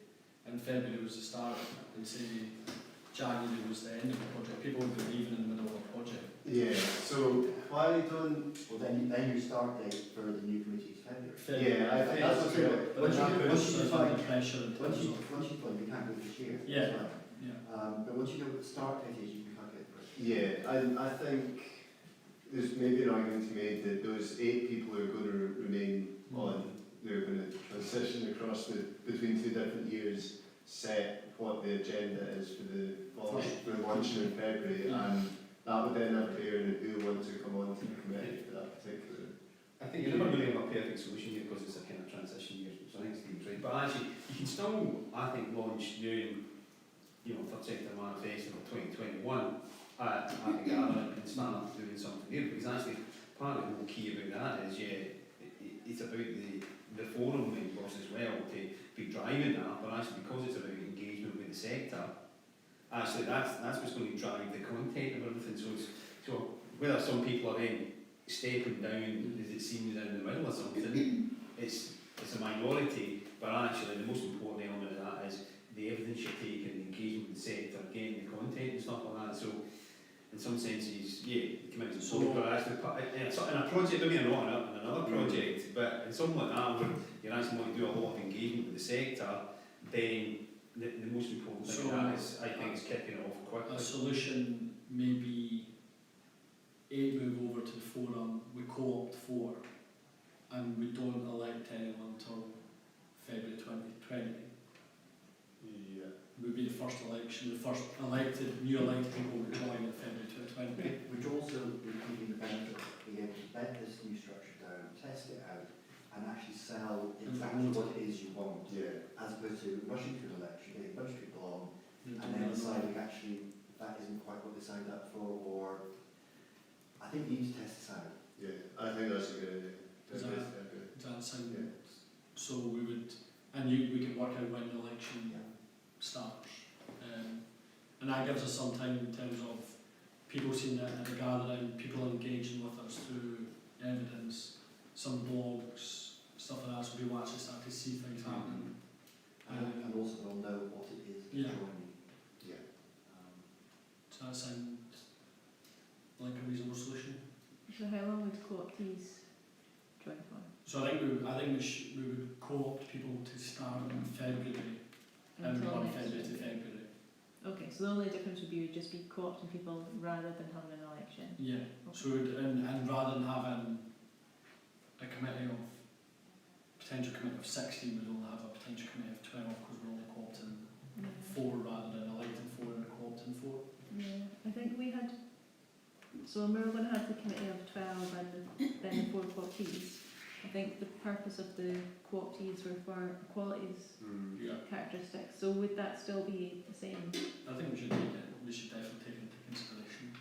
S1: and February was the start and say January was the end of the project, people would be leaving in the middle of a project.
S2: Yeah, so why don't...
S10: Well, then your start date for the new committee is February.
S2: Yeah, I think
S10: That's what's it.
S1: But
S10: Once
S1: that
S10: you
S1: puts us
S10: define,
S1: under pressure in
S10: once
S1: terms
S10: you
S1: of,
S10: find you can't do it this year.
S1: Yeah.
S10: that's fine.
S1: yeah.
S10: But once you know what the start date is, you can calculate for it.
S2: Yeah, I think there's maybe an argument to be made that those 8 people who are going to remain on, they're going to transition across between 2 different years, set what the agenda is for the launch in February, and that would then appear in who wants to come on to the committee for that particular.
S4: I think you're never going to have a perfect solution here because it's a kind of transition year, so I think Steve's right. But actually, you can still, I think, launch during, third sector manifesto for 2021 at the gathering and start doing something there, because actually part of the whole key about that is, it's about the forum members as well to be driving that, but actually because it's about engagement with the sector, actually that's what's going to drive the content of everything. So whether some people are then stepping down as it seems in the middle or something, it's a minority, but actually the most important element of that is the evidence you're taking, the engagement with the sector, getting the content and stuff like that. So in some senses, the committee's important, but actually in a project, maybe not in another project, but in something like that where you actually want to do a lot of engagement with the sector, then the most important thing of that is, I think, is kicking it off quickly.
S1: A solution may be 8 move over to the forum, we co-opt 4, and we don't elect anyone until February 2020.
S2: Yeah.
S1: Would be the first election, the first new elected people would join in February 2020.
S10: Which also would give you the benefit of being able to bed this new structure down, test it out, and actually sell exactly what it is you want,
S2: Yeah.
S10: as opposed to rushing through an election, getting a bunch of people on, and then deciding actually that isn't quite what they signed up for, or I think you need to test this out.
S2: Yeah, I think that's a good idea.
S1: Does that sound
S2: Yeah.
S1: So we would, and we could work out when the election starts. And that gives us some time in terms of people seeing it at the gathering, people engaging with us through evidence, some blogs, stuff like that, so people actually start to see things happen.
S10: And also they'll know what it is they're
S1: Yeah.
S10: joining.
S2: Yeah.
S1: Does that sound like a reasonable solution?
S9: So how long would co-optees join for?
S1: So I think we would co-opt people to start in February and
S9: Until
S1: run
S9: next
S1: February to
S9: year?
S1: February.
S9: Okay, so the only difference would be just be co-opting people rather than having an election.
S1: Yeah. So we would, and rather than having a committee of potential committee of 16, we'd only have a potential committee of 12 because we're only co-opting 4 rather than electing 4 and co-opting 4.
S9: Yeah, I think we had, so we were going to have the committee of 12 and then the 4 co-optees. I think the purpose of the co-optees were for equalities
S1: Yeah.
S9: characteristics, so would that still be the same?
S1: I think we should take it. We should definitely take it into consideration.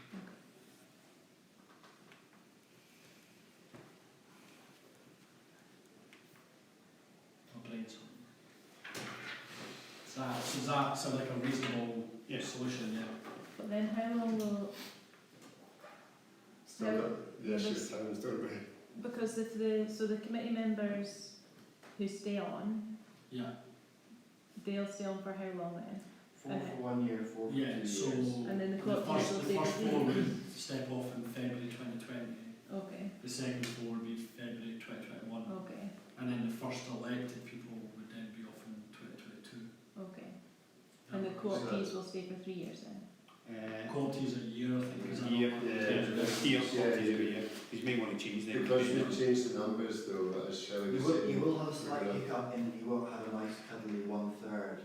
S1: that sound like a reasonable
S4: Yeah.
S1: solution? Yeah.
S9: But then how long will,
S2: Still got the issue of times, don't we?
S9: because if the committee members who stay on,
S1: Yeah.
S9: they'll stay on for how long then?
S10: 4 for 1 year, 4 for 2
S1: Yeah.
S10: years.
S1: So
S9: And then the
S1: the
S9: clock
S1: first,
S9: will
S1: the
S9: stay
S1: first
S9: the
S1: four
S9: same?
S1: would step off in February 2020.
S9: Okay,
S1: The second four would be February 2021,
S9: okay,
S1: and then the first elected people would then be off in 2022.
S9: okay. And the
S2: So
S9: co-optees will stay for 3 years then?
S1: Co-optees a year, I think. Is that
S4: Year,
S1: not-
S4: you may want to change them.
S2: Because we've changed the numbers though, as Shelley
S10: You
S2: was
S10: will,
S2: saying.
S10: you will have a slight
S2: we're
S10: hiccup in, you won't have a nice cuddly 1/3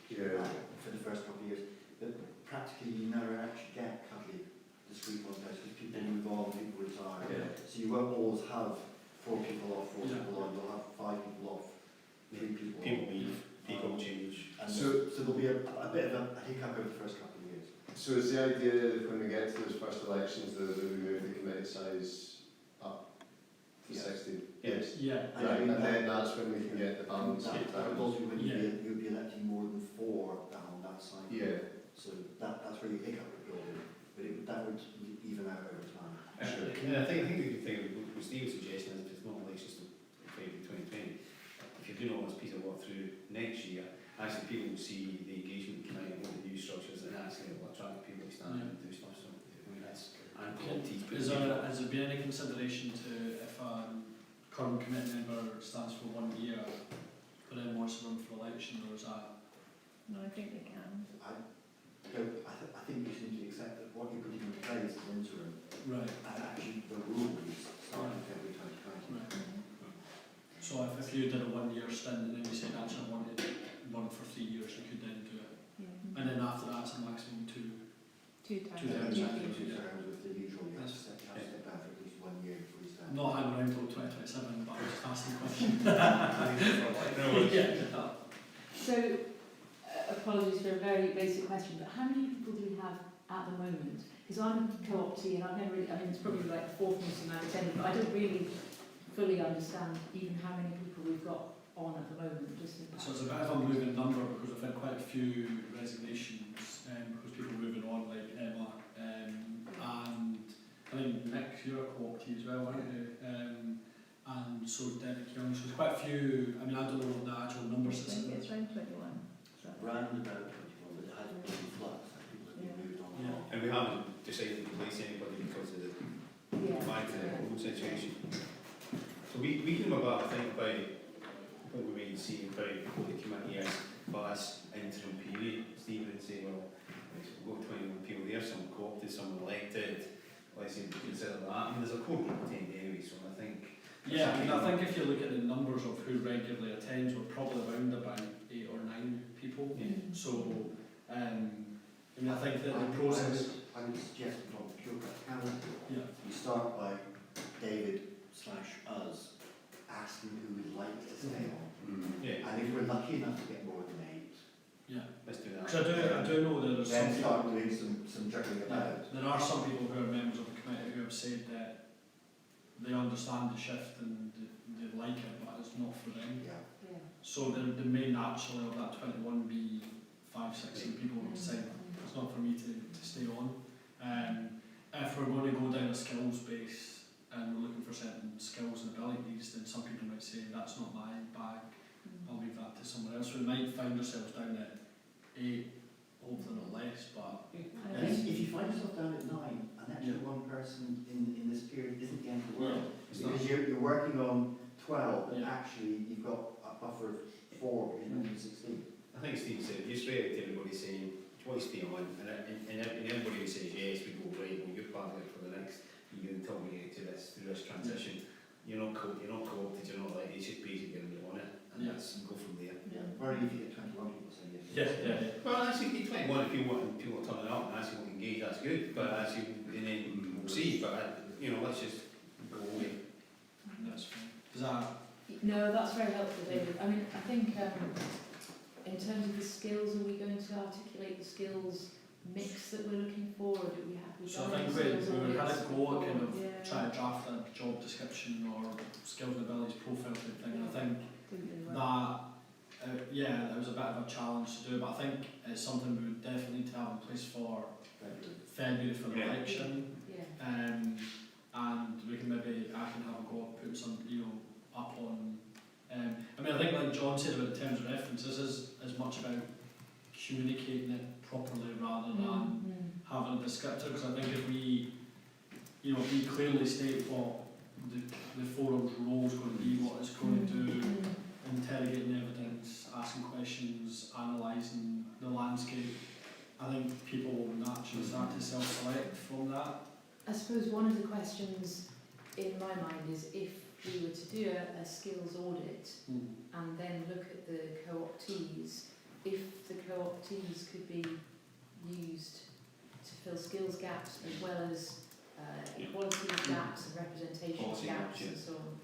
S2: Yeah.
S10: for the first couple of years, but practically you never actually get cuddly discrete ones because people move on, people retire.
S2: Yeah.
S10: So you won't always have 4 people off, 4
S1: Yeah.
S10: people on, you'll have 5 people off, 3 people on.
S4: People leave, people change.
S10: And
S2: So-
S10: so there'll be a bit of a hiccup over the first couple of years.
S2: So is the idea that when we get to those first elections, that we move the committee size up to
S10: Yes.
S2: 60?
S4: Yes.
S1: Yeah.
S10: And
S2: Right,
S10: I mean,
S2: and then that's when we can get the balance of
S10: that would
S2: times.
S10: also be when
S1: Yeah.
S10: you'd be electing more than 4 down that cycle.
S2: Yeah.
S10: So that's where your hiccup would build in, but that would even out over time.
S2: Sure.
S4: And I think the good thing with Steve's suggestion is if it's not elections to February 2020, if you're doing all this piece of work through next year, actually people will see the engagement committee and all the new structures, and actually it will attract people to stand and do stuff. So I mean that's and qualities.
S1: Has there been any consideration to, if a current committee member stands for 1 year, but then wants to run for election, or is that?
S9: No, I think they can.
S10: I think you just need to accept that what you're putting in place is interim,
S1: Right.
S10: and actually the rules start in February 2020.
S1: Right. So if you did a 1 year stint and then you said actually I wanted one for 3 years, you could then do it.
S9: Yeah.
S1: And then after that it's a maximum 2.
S9: 2 times.
S1: 2
S10: Yeah,
S1: times.
S10: yeah,
S1: Yeah.
S10: 2 terms with the usual, you have to
S1: That's-
S10: step down for at least 1 year before you stand.
S1: Not hanging around till 2027, but I'm just asking the question. Yeah.
S5: So, apologies for a very basic question, but how many people do we have at the moment? Because I'm a co-optee and I've never really, I mean, it's probably like the 4th meeting I've attended, but I don't really fully understand even how many people we've got on at the moment, just in
S1: So it's a bit of a moving number because we've had quite a few resignations because people are moving on, like Emma, and I think Nick, you're a co-optee as well, aren't you? And so is Derek Young. So there's quite a few. I mean, I don't know what the actual
S9: I
S1: numbers is.
S9: think it's around 21. So.
S10: Round about 21, but it hasn't been in flux, and people have been moved on.
S1: Yeah.
S4: And we haven't decided to place anybody because of the
S5: Yeah.
S4: fight to the whole situation. So we came about, I think, by what we were seeing about what the committee is for this interim period. Stephen would say, well, we've got 21 people there, some co-opted, some elected. Let's say we consider that. I mean, there's a core group attend anyway, so I think.
S1: Yeah, I mean, I think if you look at the numbers of who regularly attends, we're probably around about 8 or 9 people.
S4: Yeah.
S1: So, I mean, I think that the process.
S10: I would suggest from pure practicality,
S1: Yeah.
S10: you start by David/us asking who would like to stay on.
S4: Yeah,
S10: And if we're lucky enough to get more than 8,
S1: Yeah.
S4: let's do that.
S1: Because I do know that there's some
S10: then
S1: people.
S10: start doing some juggling about.
S1: There are some people who are members of the committee who have said that they understand the shift and they like it, but it's not for them.
S10: Yeah.
S5: Yeah.
S1: So the main naturally of that 21 be 5, 6 people would say it's not for me to stay on. If we're going to go down a skills base and we're looking for certain skills and abilities, then some people might say that's not my bag, I'll leave that to someone else. We might find ourselves down at 8, hopefully not less, but
S10: And if you find yourself down at 9, an extra one person in this period isn't the end of the world.
S1: it's not.
S10: Because you're working on 12, and
S1: Yeah.
S10: actually you've got a buffer of 4 because you're making 16.
S4: I think Steve said, you straight out to everybody saying, do you want to stay on? And everybody who says yes, we go, right, well, you're part of it for the next year until we get to this, through this transition. You're not co-opted, you're not like, it's just basically going to be on it, and
S1: Yeah.
S4: let's go from there.
S10: Very easy to get 21 people saying yes.
S1: Yeah.
S4: Well, actually, 21, if people are turning up and actually want to engage, that's good, but actually, and then we'll see, but, let's just go away.
S1: That's fine. Is that?
S5: No, that's very helpful, David. I mean, I think in terms of the skills, are we going to articulate the skills mix that we're looking for, or do we have?
S1: So I think we had a go at kind of
S5: Yeah.
S1: trying to draft a job description or skills and abilities profile type thing. And I think
S9: Didn't really work.
S1: that yeah, it was a bit of a challenge to do, but I think it's something we would definitely need to have in place for February for the
S4: Yeah.
S1: election.
S5: Yeah.
S1: And we can maybe, I can have a go at putting some, up on, I mean, I think like John said about the terms of reference, this is as much about communicating it properly rather than having a descriptor, because I think if we, we clearly state what the forum's role is going to be, what it's going to do, interrogating evidence, asking questions, analysing the landscape, I think people will naturally start to self-select from that.
S5: I suppose one of the questions in my mind is if we were to do a skills audit and then look at the co-optees, if the co-optees could be used to fill skills gaps as well as equality gaps and representation
S4: Policy
S5: gaps
S4: gaps,
S5: and so on.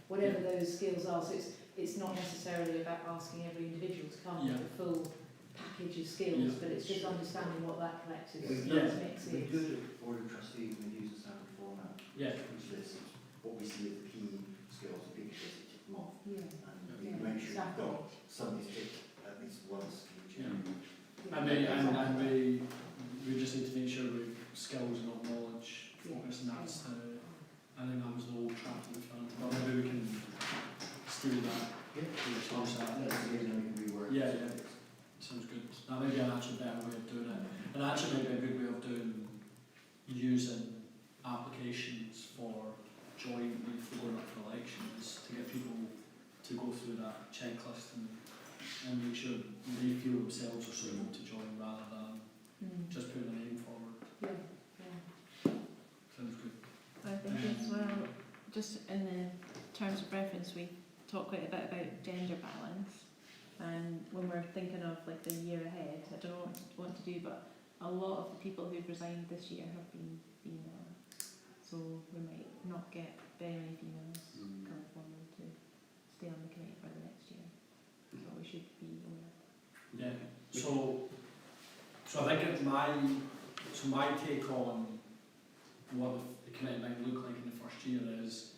S5: Whatever those skills are, so it's not necessarily about asking every individual to come with a full package of skills, but it's just understanding what that collective skills mix
S10: We
S5: is.
S10: do it at Board of Trustees and we use a standard format,
S1: Yeah.
S10: which lists what we see as the key skills and people just tick them off.
S5: Yeah.
S10: And we make sure we've got somebody's ticked at least once each year.
S1: And we just need to make sure we've skills, not knowledge, focus, and that's I think that was the old chapter we found. But maybe we can steal that. Change that.
S10: That's the reason we can rework.
S1: Yeah. Sounds good. That may be an actual better way of doing it. And actually maybe a good way of doing using applications for jointly for going up for elections to get people to go through that checklist and make sure they feel themselves are suitable to join rather than just putting a name forward. Sounds good.
S9: I think as well, just in the terms of reference, we talk quite a bit about gender balance, and when we're thinking of like the year ahead, I don't know what to do, but a lot of the people who've resigned this year have been female, so we might not get very many females coming forward to stay on the committee for the next year, so we should be aware.
S1: Yeah. So I think my take on what the committee might look like in the first year is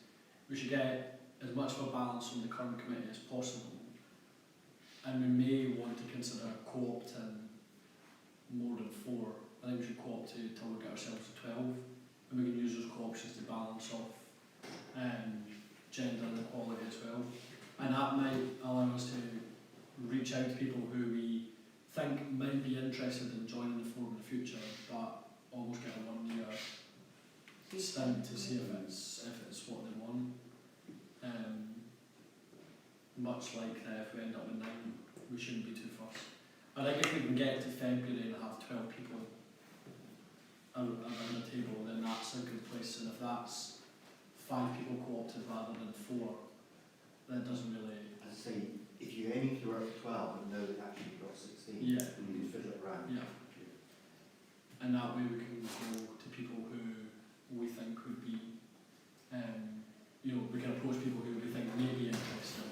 S1: we should get as much of a balance on the current committee as possible, and we may want to consider co-opting more than 4. I think we should co-opt till we get ourselves to 12, and we can use those co-options to balance off gender and equality as well, and that might allow us to reach out to people who we think might be interested in joining the forum in the future, but almost get a 1 year stint to see if it's what they want. Much like if we end up with 9, we shouldn't be too fussed. I think if we can get to February and have 12 people around the table, then that's a good place. And if that's 5 people co-opted rather than 4, that doesn't really.
S10: As I say, if you're aiming to work 12 and know that actually you've got 16,
S1: Yeah.
S10: you can fiddle it around.
S1: Yeah. And that way we can go to people who we think would be, we can approach people who we think may be interested,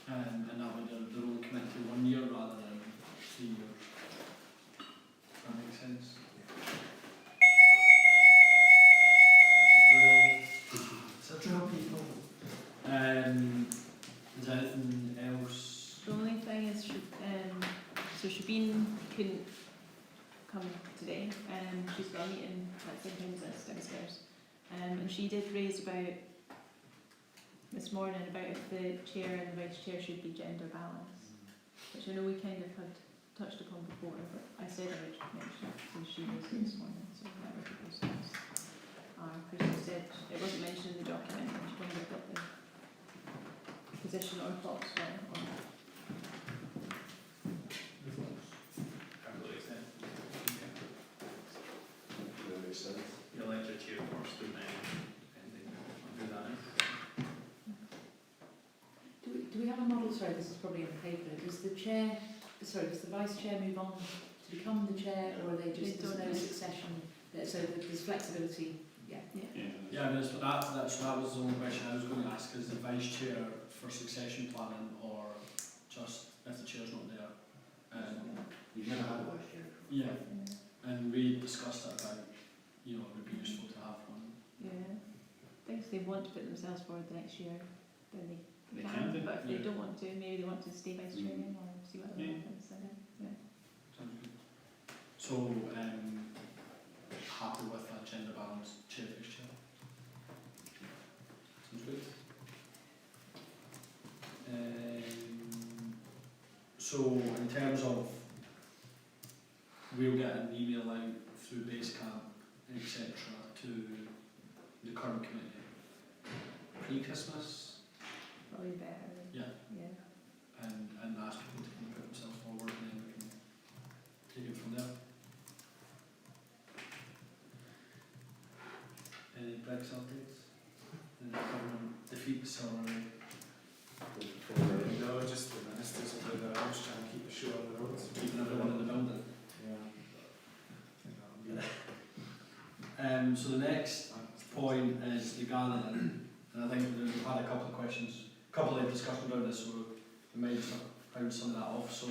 S1: and that way they're only committed to 1 year rather than 3 years. Does that make sense? It's a drill, people. Is there anything else?
S9: The only thing is, so Shabine couldn't come today, she's got a meeting at St James's downstairs, and she did raise about this morning about if the chair and the vice chair should be gender balanced, which I know we kind of had touched upon before, but I said I would mention it, so she raised it this morning, so whatever people's thoughts are. Christy said it wasn't mentioned in the document, and she wondered what the position or thoughts were on that.
S2: That makes sense.
S7: You elect your chair first, and then depending on who that is.
S5: Do we have a model? Sorry, this is probably on paper. Does the vice chair move on to become the chair, or are they just there's no succession? So there's flexibility. Yeah.
S1: Yeah, I mean, that was the only question I was going to ask, is the vice chair for succession planning, or just if the chair's not there?
S10: You've never had a vice chair.
S1: Yeah, and we discussed it about, it would be useful to have one.
S9: Yeah. I think if they want to put themselves forward the next year, then they
S7: They can do,
S9: but if they
S1: yeah.
S9: don't want to, maybe they want to stay by training or see what
S7: Yeah.
S9: happens. So, yeah.
S1: Sounds good. So, happy with that gender balance chair fixture? Sounds good. So, in terms of, we'll get an email out through Basecamp, etc., to the current committee. Pre-Christmas,
S9: Probably better.
S1: Yeah.
S9: Yeah.
S1: and ask people to kind of put themselves forward, and then we can take it from there. Any Brexit updates? Any government defeats or?
S6: No, just the ministers will do their hours, trying to keep the show on the roads.
S1: Keeping everyone in the building.
S6: Yeah. I think that'll be
S1: So the next point is the gathering, and I think we've had a couple of questions, a couple of discussions around this, so we might just round some of that off. So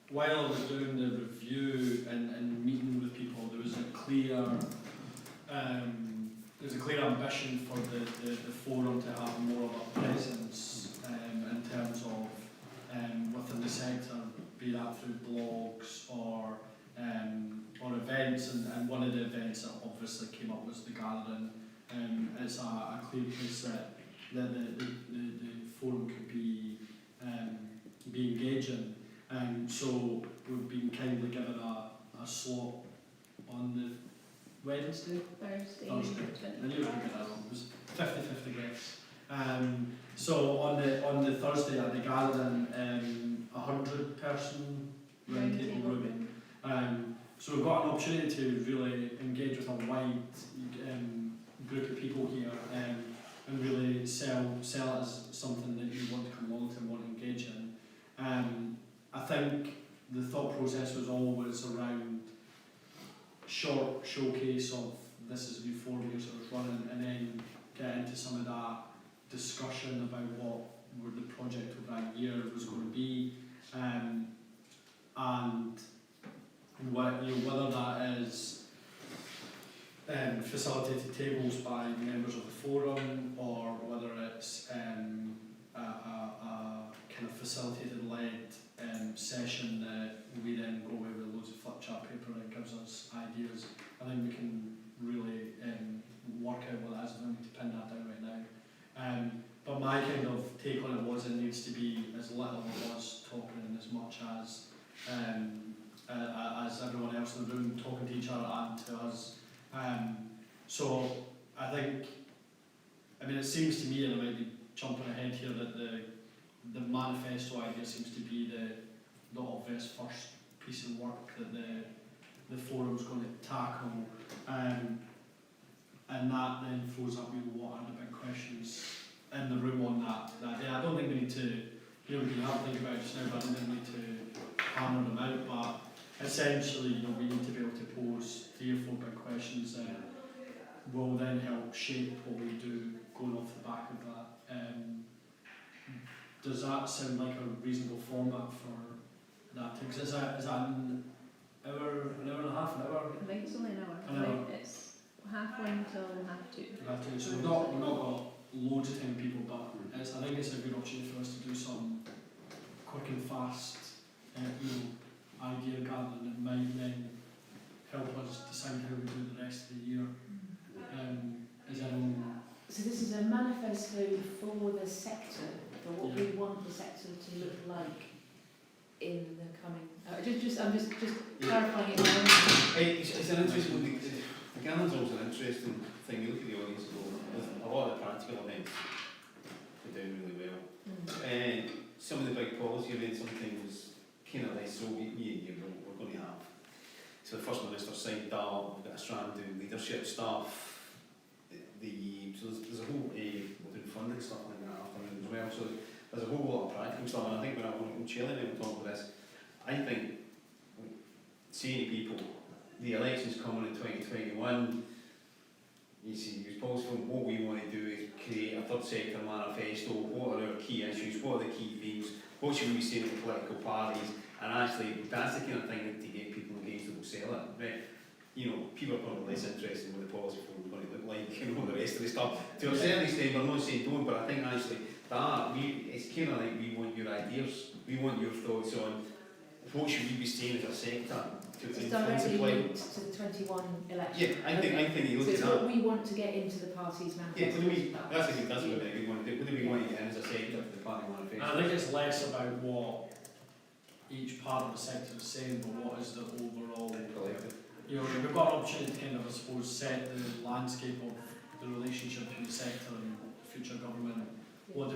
S1: while I was doing the review and meeting with people, there was a clear ambition for the forum to have more of a presence in terms of within the sector, be that through blogs or events, and one of the events that obviously came up was the gathering. It's a clear place that the forum could be engaging. So we've been kindly given a slot on the Wednesday?
S9: Thursday.
S1: I knew I would get that wrong. It was 50-50 guess. So on the Thursday at the gathering, 100-person round table room. So we've got an opportunity to really engage with a wide group of people here, and really sell it as something that you want to come along to and want to engage in. I think the thought process was always around short showcase of this is a new forum years that was running, and then get into some of that discussion about what the project of that year was going to be, and what, whether that is facilitated tables by members of the forum, or whether it's a kind of facilitated led session that we then go away with loads of flip chart paper and gives us ideas. I think we can really work out what that is. I don't need to pin that down right now. But my kind of take on it was it needs to be as little of us talking and as much as everyone else in the room talking to each other and to us. So I think, it seems to me, and I might be jumping ahead here, that the manifesto idea seems to be the obvious first piece of work that the forum's going to tackle, and that then throws up what are the big questions in the room on that day. I don't think we need to, we can have a think about it just now, but I don't think we need to hammer them out, but essentially, we need to be able to pose 3 or 4 big questions that will then help shape what we do going off the back of that. Does that sound like a reasonable format for that? Because is that an hour and a half, an hour?
S9: I think it's only an hour.
S1: An hour.
S9: It's 1:30 till 2:30.
S1: So we've not got loads of time, people, but I think it's a good opportunity for us to do some quick and fast idea gathering that might then help us decide how we do the rest of the year. Is anyone?
S5: So this is a manifesto for the sector, for what we want the sector to look like in the coming. I'm just clarifying it.
S4: It's an interesting. The gathering's always an interesting thing. You look at the audience, a lot of the practical events are doing really well. And some of the big policy events, sometimes kind of less so. We're going to have. So the First Minister signed that. We've got a strand doing leadership stuff. So there's a whole we're doing funding stuff like that afternoon as well. So there's a whole lot of practical stuff. And I think when Shelley and I were talking about this, I think seeing people, the elections coming in 2021. You see, he was posting what we want to do is create a third sector manifesto. What are our key issues? What are the key themes? What should we be saying to political parties? And actually, that's the kind of thing that to get people engaged that will sell it. Right? you know, people are probably less interested in what the policy form is going to look like, you know, the rest of the stuff. To a certain extent, we're not saying don't, but I think actually it's kind of like we want your ideas, we want your thoughts on what should we be saying as a sector to
S5: It's
S4: influence
S5: directly
S4: the
S5: linked to the 21 election.
S4: Yeah, I think you
S5: So
S4: look
S5: it's
S4: at that.
S5: what we want to get into the party's
S4: Yeah,
S5: manifesto.
S4: what do we, that's a very good one. What do we want to get in as a sector for the party manifesto?
S1: And I think it's less about what each part of the sector is saying, but what is the overall,
S4: Collective.
S1: you know, we've got an opportunity to kind of, I suppose, set the landscape of the relationship between the sector and future government. What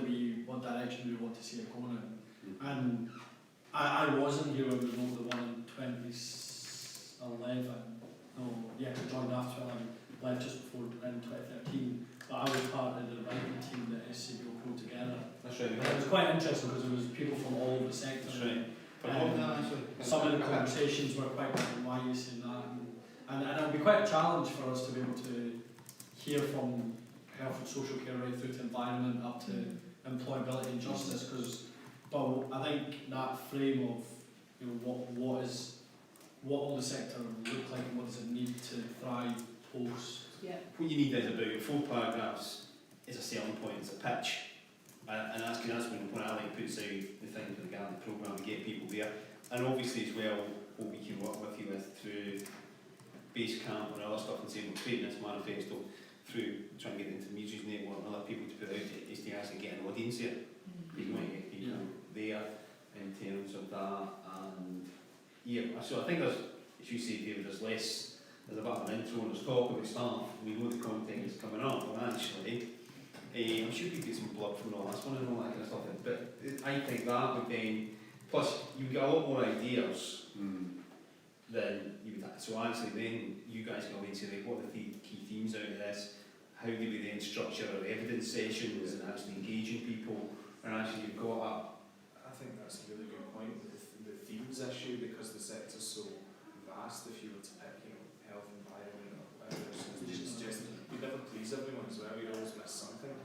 S1: direction do we want to see it going in? And I wasn't here when we wrote the one in 2011. No, yeah, I joined after I left just before in 2013. But I was part of the writing team that SCBO put together.
S4: That's right.
S1: And it was quite interesting because there was people from all over the sector.
S4: That's right. Actually.
S1: Some of the conversations were quite different. Why are you saying that? And it would be quite a challenge for us to be able to hear from health and social care right through to environment up to employability and justice. But I think that frame of, you know, what will the sector look like and what does it need to thrive post.
S5: Yeah.
S4: What you need is about 4 paragraphs is a selling point, it's a pitch. And that's when Ali puts out the thing for the Garden programme to get people there. And obviously as well, what we can work with you with through base camp and other stuff and saying we're creating this manifesto through trying to get the intermediaries network and other people to put out is to actually get an audience here. You want to get people there in terms of that. And yeah, so I think there's, as you say David, there's a bit of an intro and there's talk about staff. We know the content is coming up, but actually I'm sure you get some blood from the last one and all that kind of stuff, but I think that would then, plus you get a lot more ideas than you would have. So actually then you guys can always say, like, what are the key themes out of this? How do we then structure our evidence sessions and actually engaging people? And actually you've got
S6: I think that's a really good point with the themes issue, because the sector's so vast. If you were to pick, you know, health, environment, or whatever, it's just we never please everyone as well. We always miss something.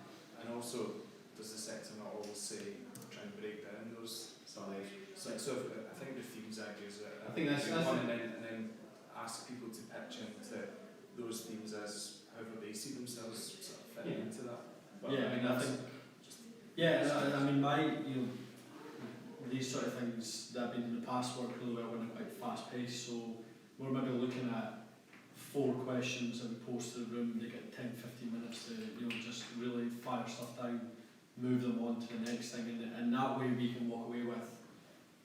S6: And also, does the sector not always say try and break down those sides? So I think the themes ideas are
S4: I think that's
S6: one, and then ask people to pitch into those themes as however they see themselves sort of fitting into that. But
S1: Yeah,
S6: I mean,
S1: I think. Yeah, I mean, these sort of things that have been in the past work really well when they're quite fast paced. So we're maybe looking at 4 questions that we post to the room. They get 10-15 minutes to just really fire stuff down, move them on to the next thing, and that way we can walk away with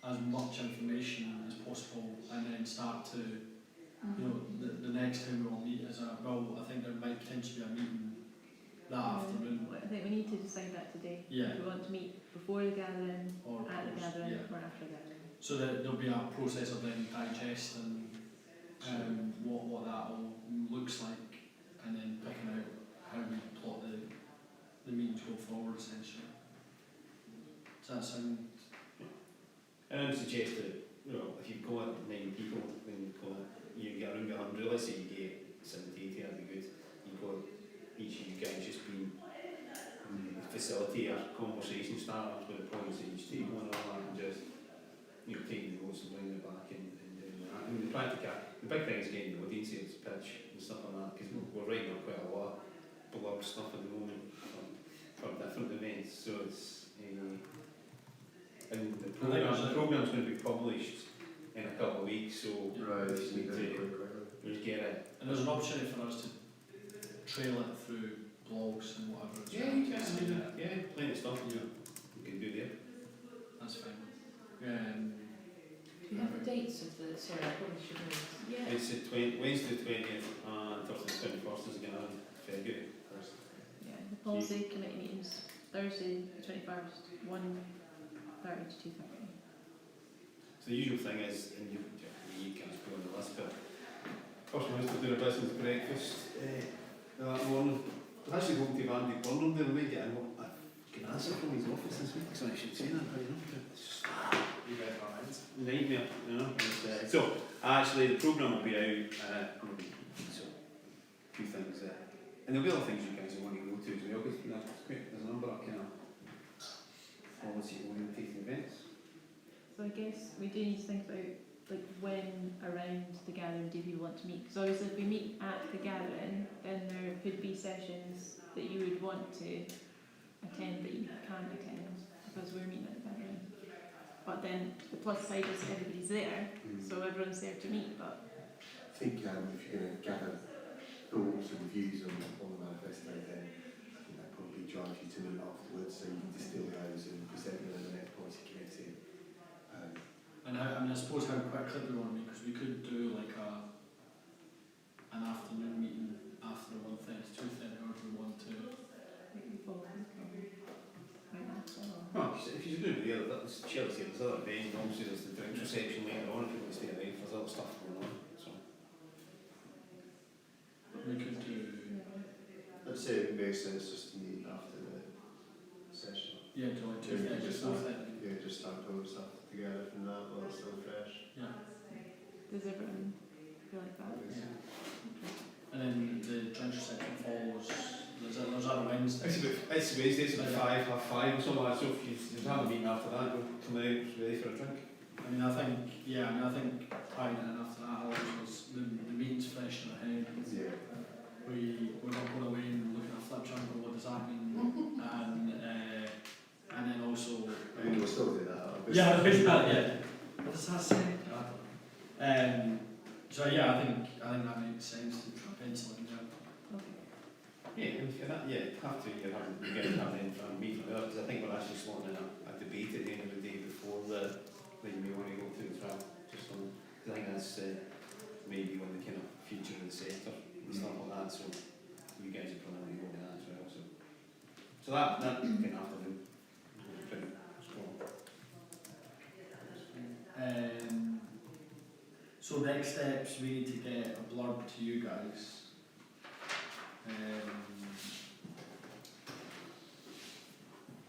S1: as much information as possible, and then start to the next time we'll meet is I think there might potentially be a meeting that afternoon.
S9: I think we need to decide that today.
S1: Yeah.
S9: If we want to meet before the gathering,
S1: Or
S9: at the gathering,
S1: yeah.
S9: or after the gathering.
S1: So that there'll be a process of then digesting what that all looks like, and then picking out how we plot the meetings go forward essentially. Does that sound?
S4: And I would suggest that, if you've got 9 people, then you get around 100, let's say you get 70, 80, that'd be good. You've got each of you guys just being facilitator, conversation starters with the points at each table and all that, and just taking the notes and bringing it back and doing that. I mean, the big thing is getting the audience here to pitch and stuff like that, because we're writing up quite a lot of blog stuff at the moment for different events, so it's and the programme's going to be published in a couple of weeks, so
S2: Right,
S4: we just need to
S2: quickly.
S4: get it.
S1: And there's an opportunity for us to trail it through blogs and whatever. As well.
S4: You can. Yeah, plenty of stuff you can do there.
S1: That's fine.
S5: Do you have the dates of the, sorry, I probably should know.
S9: Yeah.
S4: It's Wednesday the 20th and Thursday the 21st is again on February.
S9: Yeah. The policy committee meetings Thursday the 21st, 1:30 to 2:30.
S4: So the usual thing is, and you can't put on the list, but first one is to do a business breakfast that morning. I was actually going to Andy Burnham there and we get an answer from his office this week, so I should say that, but it's just
S6: you read my mind.
S4: nightmare, so actually the programme will be out, so a few things there. And there'll be other things you guys will want to go to as well, because there's a number of kind of policy orientated events.
S9: So I guess we do need to think about like when around the gathering do people want to meet? Because obviously if we meet at the gathering, then there could be sessions that you would want to attend that you can't attend because we're meeting at the gathering. But then the plus side is everybody's there, so everyone's there to meet. But
S8: I think if you're going to gather thoughts and views on the manifesto, then that probably drives you to meet afterwards, so you can distill those and present them in the next policy committee.
S1: And I suppose how quickly we want to meet, because we could do like an afternoon meeting after 1:30 to 2:30, or if we want to.
S4: Well, if you're doing the other, that's Chelsea, there's other events, and obviously there's the drinks reception later on if you want to stay away, there's other stuff going on. So.
S1: We could do.
S2: I'd say it makes sense just to meet after the session.
S1: Yeah, do like 2:30,
S2: just
S1: 4:30.
S2: Yeah, just start pulling stuff together from that while it's still fresh.
S1: Yeah.
S9: does everyone feel like that?
S1: Yeah. And then the drinks reception follows. There's other Wednesday.
S4: It's Wednesday, it's about 5:30 or something like that, so if you have a meeting after that, you'll come out ready for a drink.
S1: I mean, I think tying it in after that allows the meeting's fresh in our head.
S2: Yeah.
S1: We're not going away and looking at a flip chart and what does that mean, and then also.
S2: I mean, we'll still do that. Obviously.
S1: Yeah, there's that. Yeah. What does that say? So yeah, I think that makes sense to try pencil in there.
S4: Yeah, and if you're not, you have to, you're going to have an in-front meeting with us, because I think we're actually slotting in a debate at the end of the day before you may want to go through the trial. Just on, I think that's maybe on the kind of future of the sector and stuff like that, so you guys are probably going to that as well. So that can afternoon.
S1: So next steps, we need to get a blurb to you guys.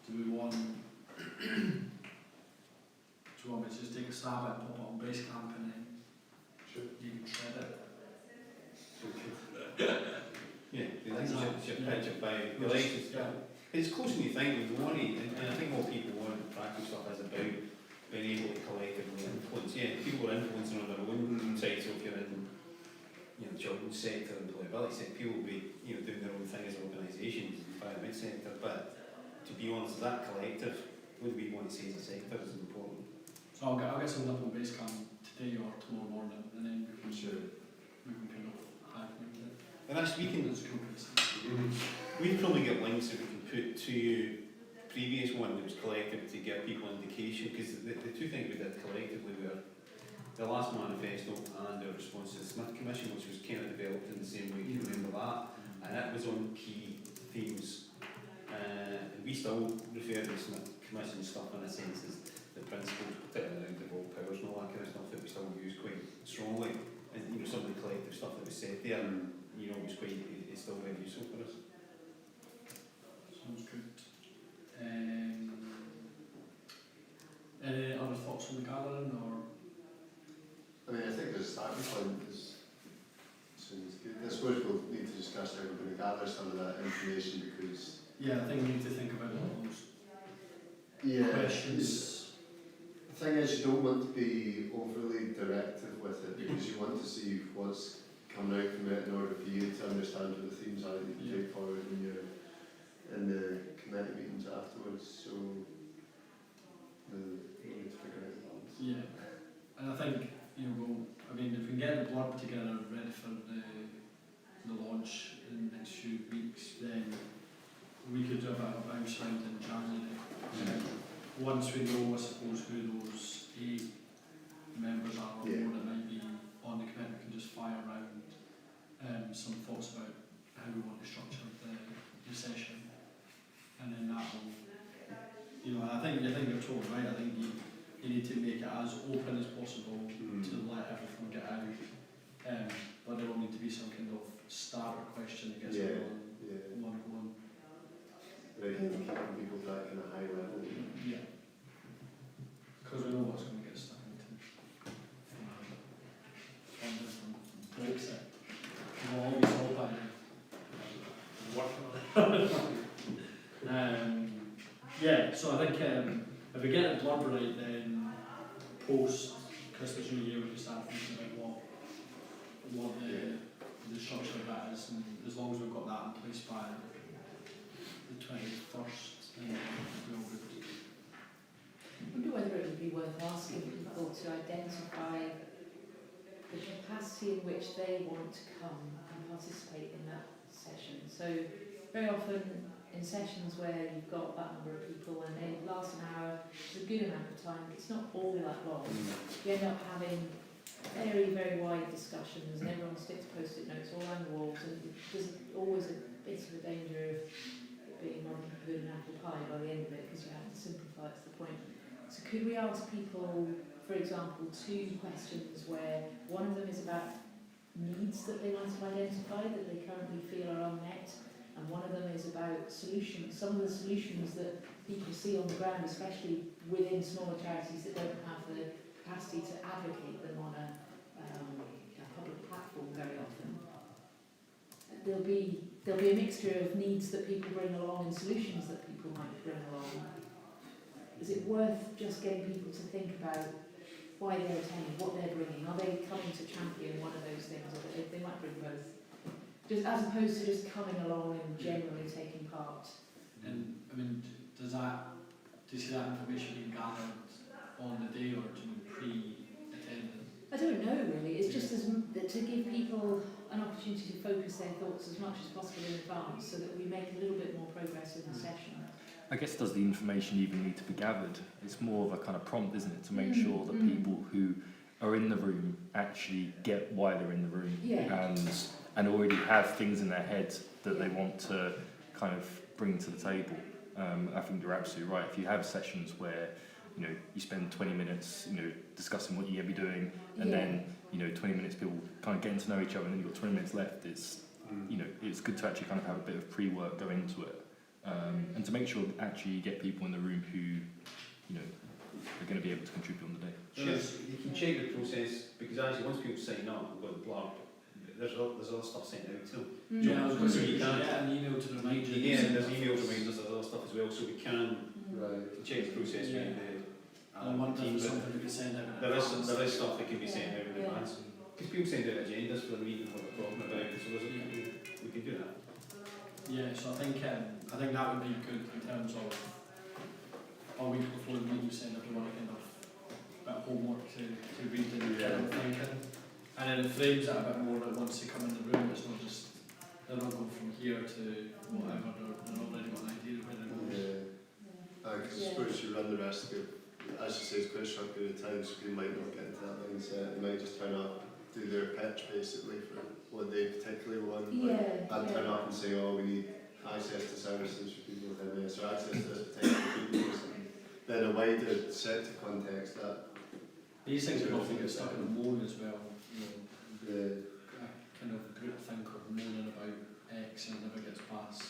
S1: Do we want me to just take a stab at it and pop it on Basecamp and then you can shred it?
S4: Yeah, the relationship picture by the relationship. It's closer than you think we want it, and I think what people want in practice stuff is about being able to collectively influence. Yeah, people are influencing on their own side, so if you're in the children's sector, employability sector, people will be doing their own thing as organisations in the private sector, but to be honest, that collective, what we want to see as a sector is important.
S1: So I'll get something up on Basecamp today or tomorrow morning, and then we can kind of hack into it.
S4: And actually we can probably get links that we can put to previous one that was collective to give people indication, because the two things we did collectively were the last manifesto and our response to the Smith Commission, which was kind of developed in the same way, you remember that, and it was on key themes. And we still refer to the Smith Commission stuff in a sense as the principles, particularly around devolved powers and all that kind of stuff that we still use quite strongly. And some of the collective stuff that was said there, it's still very useful for us.
S1: Sounds good. Any other thoughts on the gathering, or?
S2: I mean, I think the starting point seems good. I suppose we'll need to discuss how we're going to gather some of that information, because
S1: Yeah, I think we need to think about all those questions.
S2: The thing is, you don't want to be overly directive with it, because you want to see what's coming out from it in order for you to understand what the themes are that you can take forward in the committee meetings afterwards. So we need to figure out the balance.
S1: Yeah, and I think if we can get the blurb together ready for the launch in the next few weeks, then we could do a bit of a bounce round in January. Once we know, I suppose, who those 8 members are or more that might be on the committee, we can just fire around some thoughts about how we want to structure the session, and then that will, I think you're totally right. I think you need to make it as open as possible to let everything get out, but there will need to be some kind of starter question that gets everyone going.
S2: Right, keeping people back in a high level.
S1: Yeah. Because we know what's going to get stuck into. Brexit. We'll all be solved by then. Yeah, so I think if we get a blurb right, then post Christmas New Year we can start thinking about what the structure of that is, and as long as we've got that in place by the 21st, then we'll be all good.
S5: I wonder whether it would be worth asking people to identify the capacity in which they want to come and participate in that session. So very often in sessions where you've got that number of people and they last an hour, it's a good amount of time, but it's not all that long. You end up having very, very wide discussions and everyone sticks post-it notes all around the walls, and there's always a bit of a danger of it being one good and apple pie by the end of it because you have to simplify it to the point. So could we ask people, for example, 2 questions where one of them is about needs that they want to identify that they currently feel are unmet, and one of them is about solutions, some of the solutions that people see on the ground, especially within smaller charities that don't have the capacity to advocate them on a public platform very often. There'll be a mixture of needs that people bring along and solutions that people might bring along. Is it worth just getting people to think about why they're attending, what they're bringing? Are they coming to champion one of those things, or they might bring both? Just as opposed to just coming along and generally taking part.
S1: And I mean, do you see that information being gathered on the day, or do you mean pre-attendance?
S5: I don't know really, it's just to give people an opportunity to focus their thoughts as much as possible in advance so that we make a little bit more progress in the session.
S11: I guess does the information even need to be gathered? It's more of a kind of prompt, isn't it, to make sure that people who are in the room actually get why they're in the room, and already have things in their head that they want to kind of bring to the table. I think you're absolutely right. If you have sessions where you spend 20 minutes discussing what you're going to be doing, and then 20 minutes people kind of getting to know each other, and then you've got 20 minutes left, it's it's good to actually kind of have a bit of pre-work go into it. And to make sure that actually you get people in the room who, are going to be able to contribute on the day.
S4: You can check the process, because actually once people sign up, we've got the blog, there's other stuff sent out to them.
S1: Yeah, I was going to say,
S4: you
S1: you
S4: can
S1: get an email to remind you.
S4: Yeah, there's emails reminders, there's other stuff as well, so we can check the process with the
S1: I wonder if
S4: team.
S1: there's
S4: But
S1: something we can send out.
S4: there is stuff that can be sent out in advance. Because people send out agendas for the meeting, what they're talking about, so we can do that.
S1: Yeah, so I think that would be good in terms of a week before the meeting, send everyone a kind of bit of homework to read and get them thinking. And then it frames it a bit more that once they come in the room, it's not just, they're not going from here to whatever, they're already got an idea of where they're going.
S2: Because I suppose you run the risk of, as you say, it's quite a short period of time, so people might not get into that mindset. They might just turn up, do their pitch basically for what they particularly want. And turn up and say, oh, we need access to services for people with MS, or access to this particular people. Then a wider set of context that
S1: These things can often get stuck in a moan as well.
S2: the
S1: Kind of group think of moaning about X and it never gets past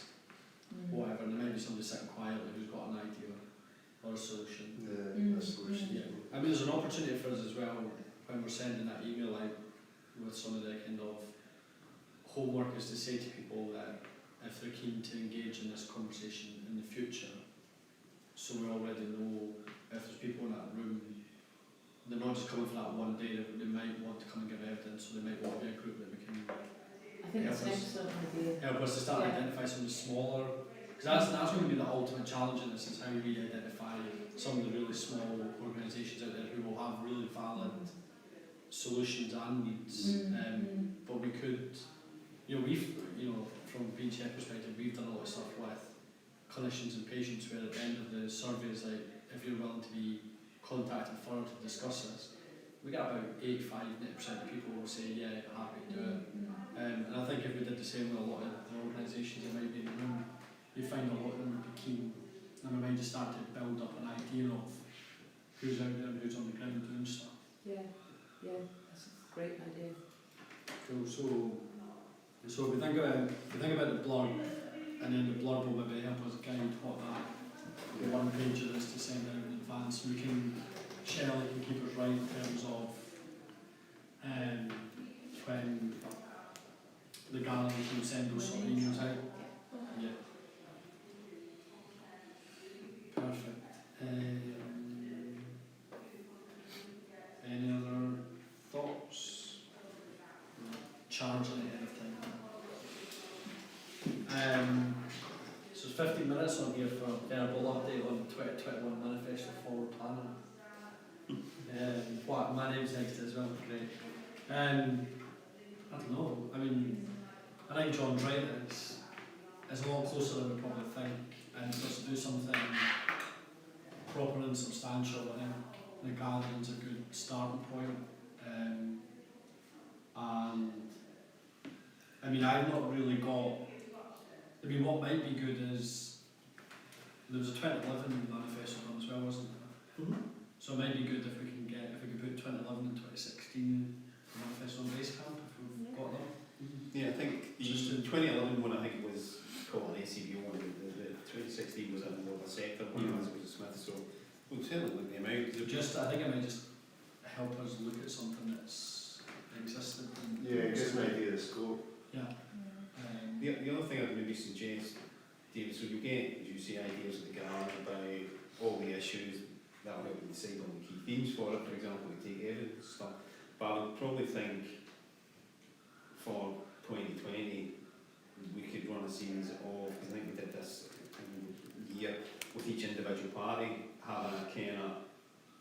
S1: whatever, and there might be somebody sitting quietly who's got an idea or a solution.
S2: a solution.
S1: Yeah. I mean, there's an opportunity for us as well when we're sending that email out with some of the kind of homework, is to say to people that if they're keen to engage in this conversation in the future, so we already know if there's people in that room, they're not just coming for that one day, they might want to come and give evidence, so they might want to be a group that we can
S5: I think that's an excellent idea.
S1: help us to start to identify some of the smaller, because that's going to be the ultimate challenge in this, is how we identify some of the really small organisations out there who will have really valid solutions and needs. But we could, from BCF perspective, we've done a lot of stuff with clinicians and patients where at the end of the survey is like, if you're willing to be contacted further to discuss this, we get about 85-90% of people will say, yeah, happy to do it. And I think if we did the same with a lot of the organisations that might be in the room, you find a lot of them would be keen, and we might just start to build up an idea of who's out there and who's on the ground doing stuff.
S5: Yeah, that's a great idea.
S1: Cool. So if we think about the blog, and then the blog will maybe help us guide what that one page is to send out in advance. We can, Shelley can keep us right in terms of when the gallery can send those sort of emails out. Yeah. Perfect. Any other charge on it ahead of time. So it's 15 minutes on here for a verbal update on 2021 manifesto forward planning. What my name's next to as well, great. I don't know, I mean, I think John's right, it's a lot closer than we probably think, and for us to do something proper and substantial, I think the gathering's a good starting point. And I mean, I've not really got, I mean, what might be good is, there was a 2011 manifesto done as well, wasn't there? So it might be good if we can put 2011 and 2016 manifesto on Basecamp, if we've got them.
S4: Yeah, I think the 2011 one, I think it was called an ACBO one, the 2016 was a more of a sector one, as it was a Smith, so we'll certainly look them out.
S1: I think it might just help us look at something that's existed.
S2: Yeah, it gives an idea of the scope.
S1: Yeah.
S4: The other thing I'd maybe suggest, David, so you get, as you say, ideas of the gathering about all the issues that will help you decide on the key themes for it, for example, we take evidence and stuff, but I would probably think for 2020 we could run a series of, I think we did this year, with each individual party having a kind of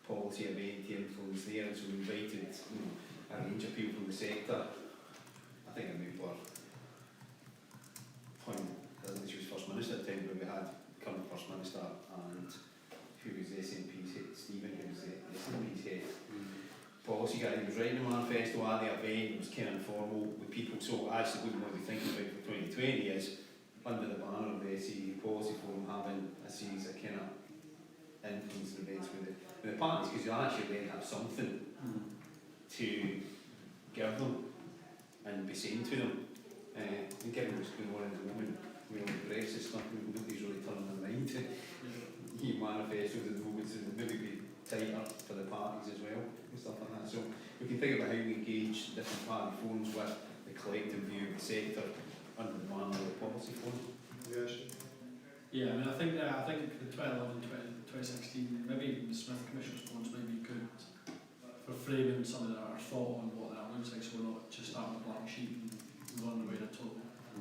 S4: policy event to influence there, and so we invited a range of people from the sector. I think it may be worth point, I think she was First Minister at the time, where we had current First Minister and who was the SNP's head, Stephen, who was the SNP's head policy guy. He was writing a manifesto at the event, it was kind of informal with people, so actually what we think about for 2020 is, under the banner of the SE Policy Forum, having a series of kind of influence events with the parties, because you actually then have something to give them and be saying to them. And given what's going on at the moment, we know the Brexit stuff, nobody's really turning their mind to manifestos at the moment, so maybe be tighter for the parties as well, and stuff like that. So we can think about how we engage different party forums with the collective view of the sector under the banner of the policy forum.
S1: Yeah, I mean, I think the 2011, 2016, maybe even the Smith Commission response might be good for framing some of our thought on what that looks like, so we're not just starting a blank sheet and run away at all.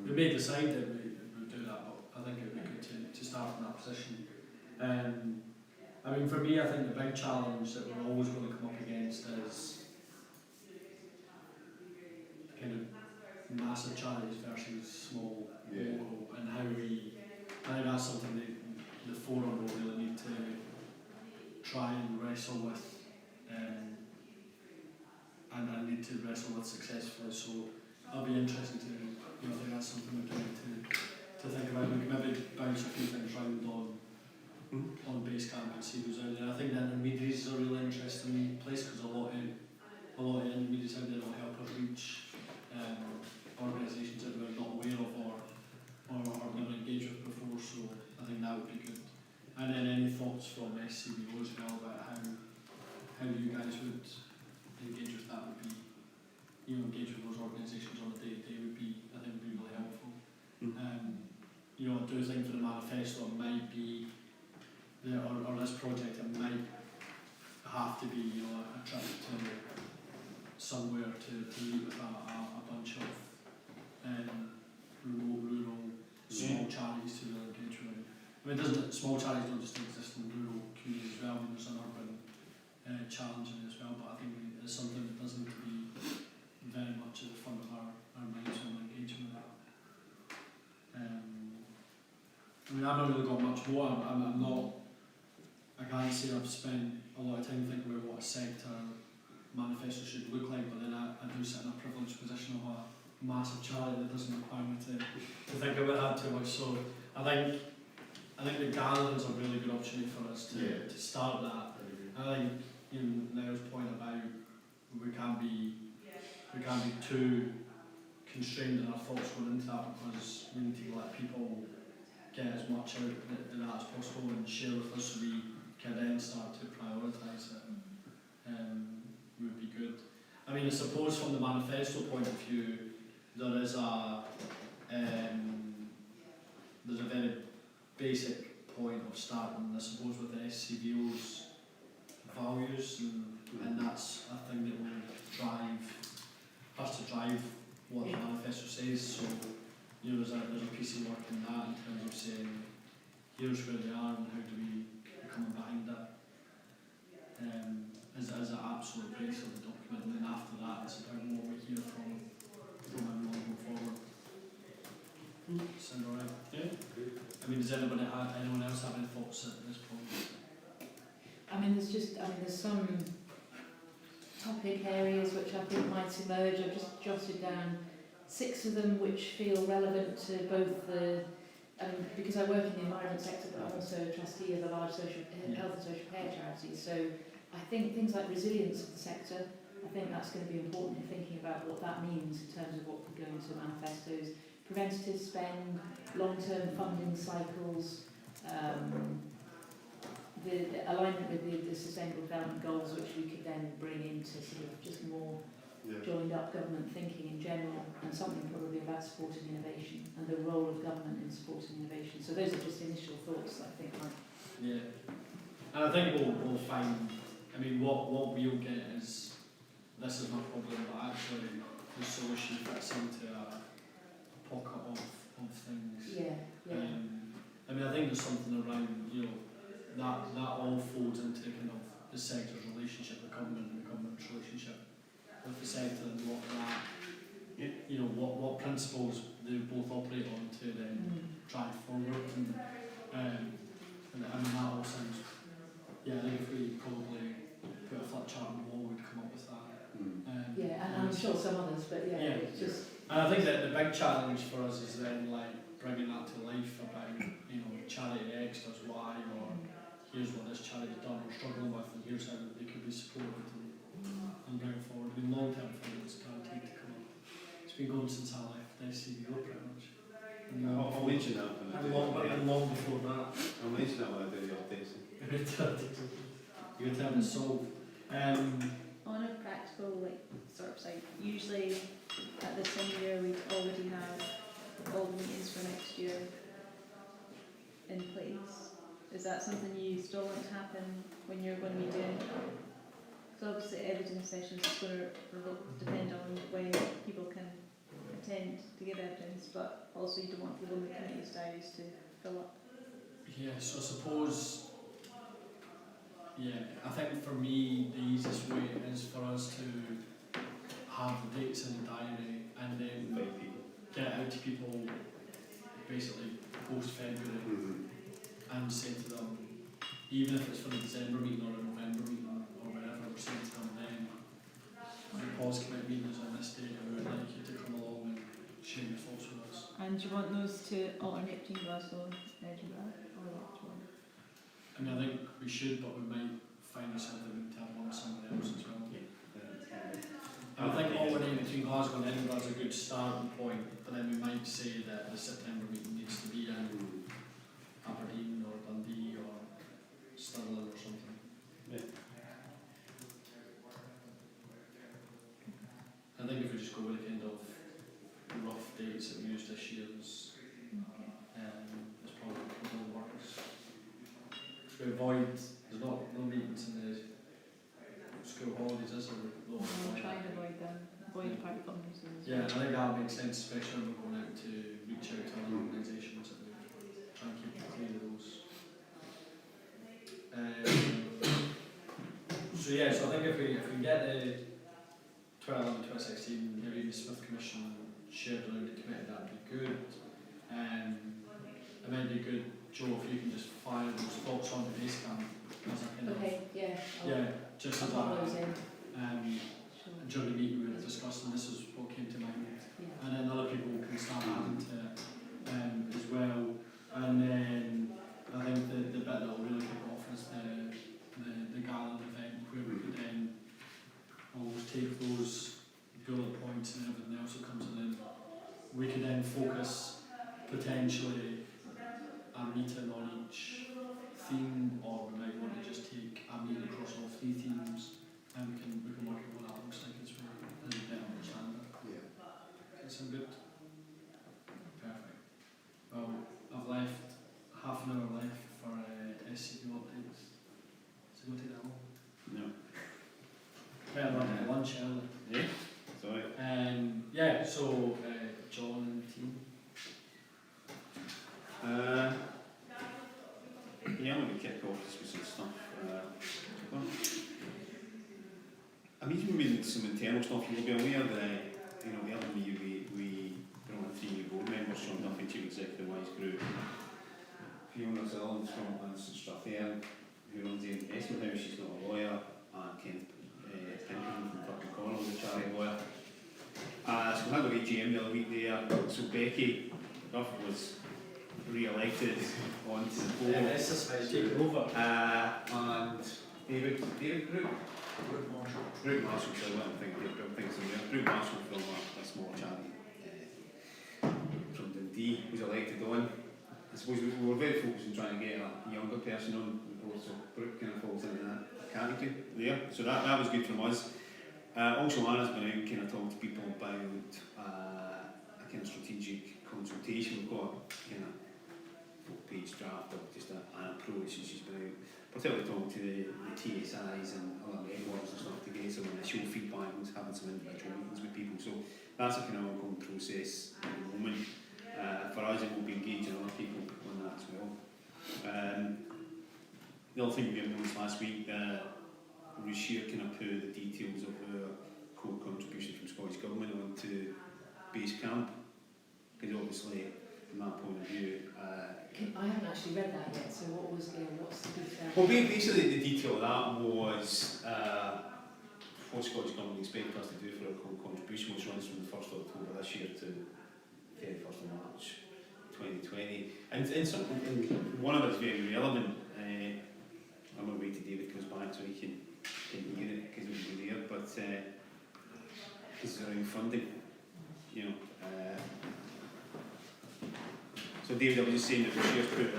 S1: We may decide that we would do that, but I think it would be good to start from that position. I mean, for me, I think the big challenge that we're always going to come up against is kind of massive charities versus small local, and how I think that's something that the forum will really need to try and wrestle with, and need to wrestle with successfully. So I'll be interested to, I think that's something we're doing to think about. We can maybe bounce a few things round on Basecamp and see who's out there. I think the intermediaries is a really interesting place, because a lot of intermediaries out there will help us reach organisations that we're not aware of or never engaged with before, so I think that would be good. And then any thoughts from SCBO as well about how you guys would engage with that would be, engage with those organisations on a day-to-day would be, I think, would be really helpful. I do think for the manifesto it might be, or this project, it might have to be, a trip to somewhere to meet with a bunch of rural, small charities to really engage with. I mean, small charities don't just exist in rural communities as well. I mean, there's an urban challenge in it as well, but I think it's something that does need to be very much at the front of our minds when we're engaging with that. I mean, I've not really got much more. I'm not, I can't say I've spent a lot of time thinking about what a sector manifesto should look like, but then I do sit in a privileged position of a massive charity that doesn't require me to think about that too much. So I think the gathering's a really good opportunity for us to start that. I think Niall's point about we can't be too constrained in our thoughts going into that, because we need to let people get as much out of that as possible and share with us, so we can then start to prioritise it. Would be good. I mean, I suppose from the manifesto point of view, there is there's a very basic point of starting, I suppose, with the SCBO's values, and that's a thing that will drive what the manifesto says. So, you know, there's a piece of work in that in terms of saying, here's where they are and how do we come behind that. As an absolute base of the document, and then after that it's about what we hear from everyone going forward. Sound alright? Yeah? I mean, does anyone else have any thoughts at this point?
S5: I mean, there's some topic areas which I think might emerge. I've just jotted down 6 of them which feel relevant to both the, because I work in the environment sector, but I'm also a trustee of a large health and social care charity. So I think things like resilience of the sector, I think that's going to be important in thinking about what that means in terms of what could go into manifestos. Preventative spend, long-term funding cycles, the alignment with the Sustainable Development Goals, which we could then bring into sort of just more joined up government thinking in general, and something probably about supporting innovation and the role of government in supporting innovation. So those are just initial thoughts that I think might.
S1: Yeah, and I think we'll find, I mean, what we'll get is, this is my problem, but actually the solution fits into a pocket of things.
S5: Yeah.
S1: I mean, I think there's something around, you know, that all folds into kind of the sector's relationship with government and government's relationship with the sector, and what that, you know, what principles they both operate on to then drive forward. And I mean, that all sounds, I think if we probably put a flip chart on the wall, we'd come up with that.
S5: And I'm sure some others, but it's just.
S1: And I think that the big challenge for us is then like bringing that to life about, you know, charity X does Y, or here's what this charity's done or struggling with, and here's how they could be supported and bring it forward. I mean, long-term funding is guaranteed to come up. It's been going since I left SCBO pretty much.
S4: I'll mention that when I do
S1: And long before that.
S4: I'll mention that when I do the updates.
S1: You're going to have to solve.
S9: On a practical sort of side, usually at this time of year we already have all the meetings for next year in place. Is that something you still want to happen when you're going to be doing? So obviously evidence sessions is going to depend on when people can attend to give evidence, but also you don't want people in the committee's diaries to fill up.
S1: Yeah, so I suppose, I think for me the easiest way is for us to have the dates in the diary and then get out to people basically post-February and say to them, even if it's for the December meeting or a November meeting or whatever, we're saying to them then, the pause committee meeting is on this date and we would like you to come along and share your thoughts with us.
S9: And do you want those to alternate between Glasgow and Edinburgh, or what?
S1: I mean, I think we should, but we might find ourselves that we need to have one somewhere else as well. I think alternating between Glasgow and Edinburgh is a good starting point, but then we might say that the September meeting needs to be in Aberdeen or Dundee or Stirling or something. I think if we just go with the kind of rough dates that we used this year, it's probably works. We avoid, there's no meetings in the school holidays, is there?
S9: We'll try and avoid them, avoid private conferences.
S1: Yeah, I think that makes sense, especially when we're going out to reach out to other organisations and try and keep it clear of those. So I think if we get the 2011-2016 Area Smith Commission shared around the committee, that'd be good. It might be good, Joe, if you can just fire those thoughts on the base camp as a kind of, just as during the meeting we were discussing, this is what came to mind, and then other people can start adding to it as well. And then I think the bit that will really kick off is the gala event, where we could then almost take those bullet points and everything else that comes in. We could then focus potentially a meeting on each theme, or we might want to just take a meeting across all 3 themes, and we can work out what that looks like as well, and better understand it. Does that sound good? Perfect. Well, I've left half an hour left for SCU updates. Is it going to take that long?
S4: No.
S1: Better run at lunch early.
S4: Yeah, sorry.
S1: so John and team.
S4: Yeah, I'm going to kick off just with some stuff. I mean, even with some internal stuff, you'll be aware that, you know, the other year we brought on 3 new board members, Sean Duffy, Chief Executive Wise Group, Fiona Zillins from Anson Strathairn, who runs the investment house, she's not a lawyer, and Ken Pinkerton from Fucking Cornwall, the charity lawyer. So we had a AGM the other week there, so Becky Duff was re-elected onto the board.
S1: Take over.
S4: And David Group? Group Marshall, so I don't think Group Marshall from a small charity from Dundee was elected on. I suppose we were very focused on trying to get a younger person on the board, so Brooke kind of falls into that category there. So that was good from us. Also Anna's been out kind of talking to people about a kind of strategic consultation. We've got kind of 4-page draft of just an approach, and she's been out particularly talking to the TSIs and other networks and stuff to get some initial feedback and having some individual meetings with people. So that's a kind of ongoing process at the moment. For us, it will be engaging other people on that as well. The other thing we announced last week, Rushir kind of put the details of our core contribution from Scottish Government onto base camp, because obviously from that point of view,
S5: I haven't actually read that yet, so what's the detail?
S4: well, basically the detail of that was what Scottish Government expected us to do for our core contribution, which runs from the 1st of October this year to 31st of March 2020. And one of it's very relevant. I'm going to wait till David comes back so he can hear it, because it will be there, but this is around funding, you know. So David, I was just saying that we should put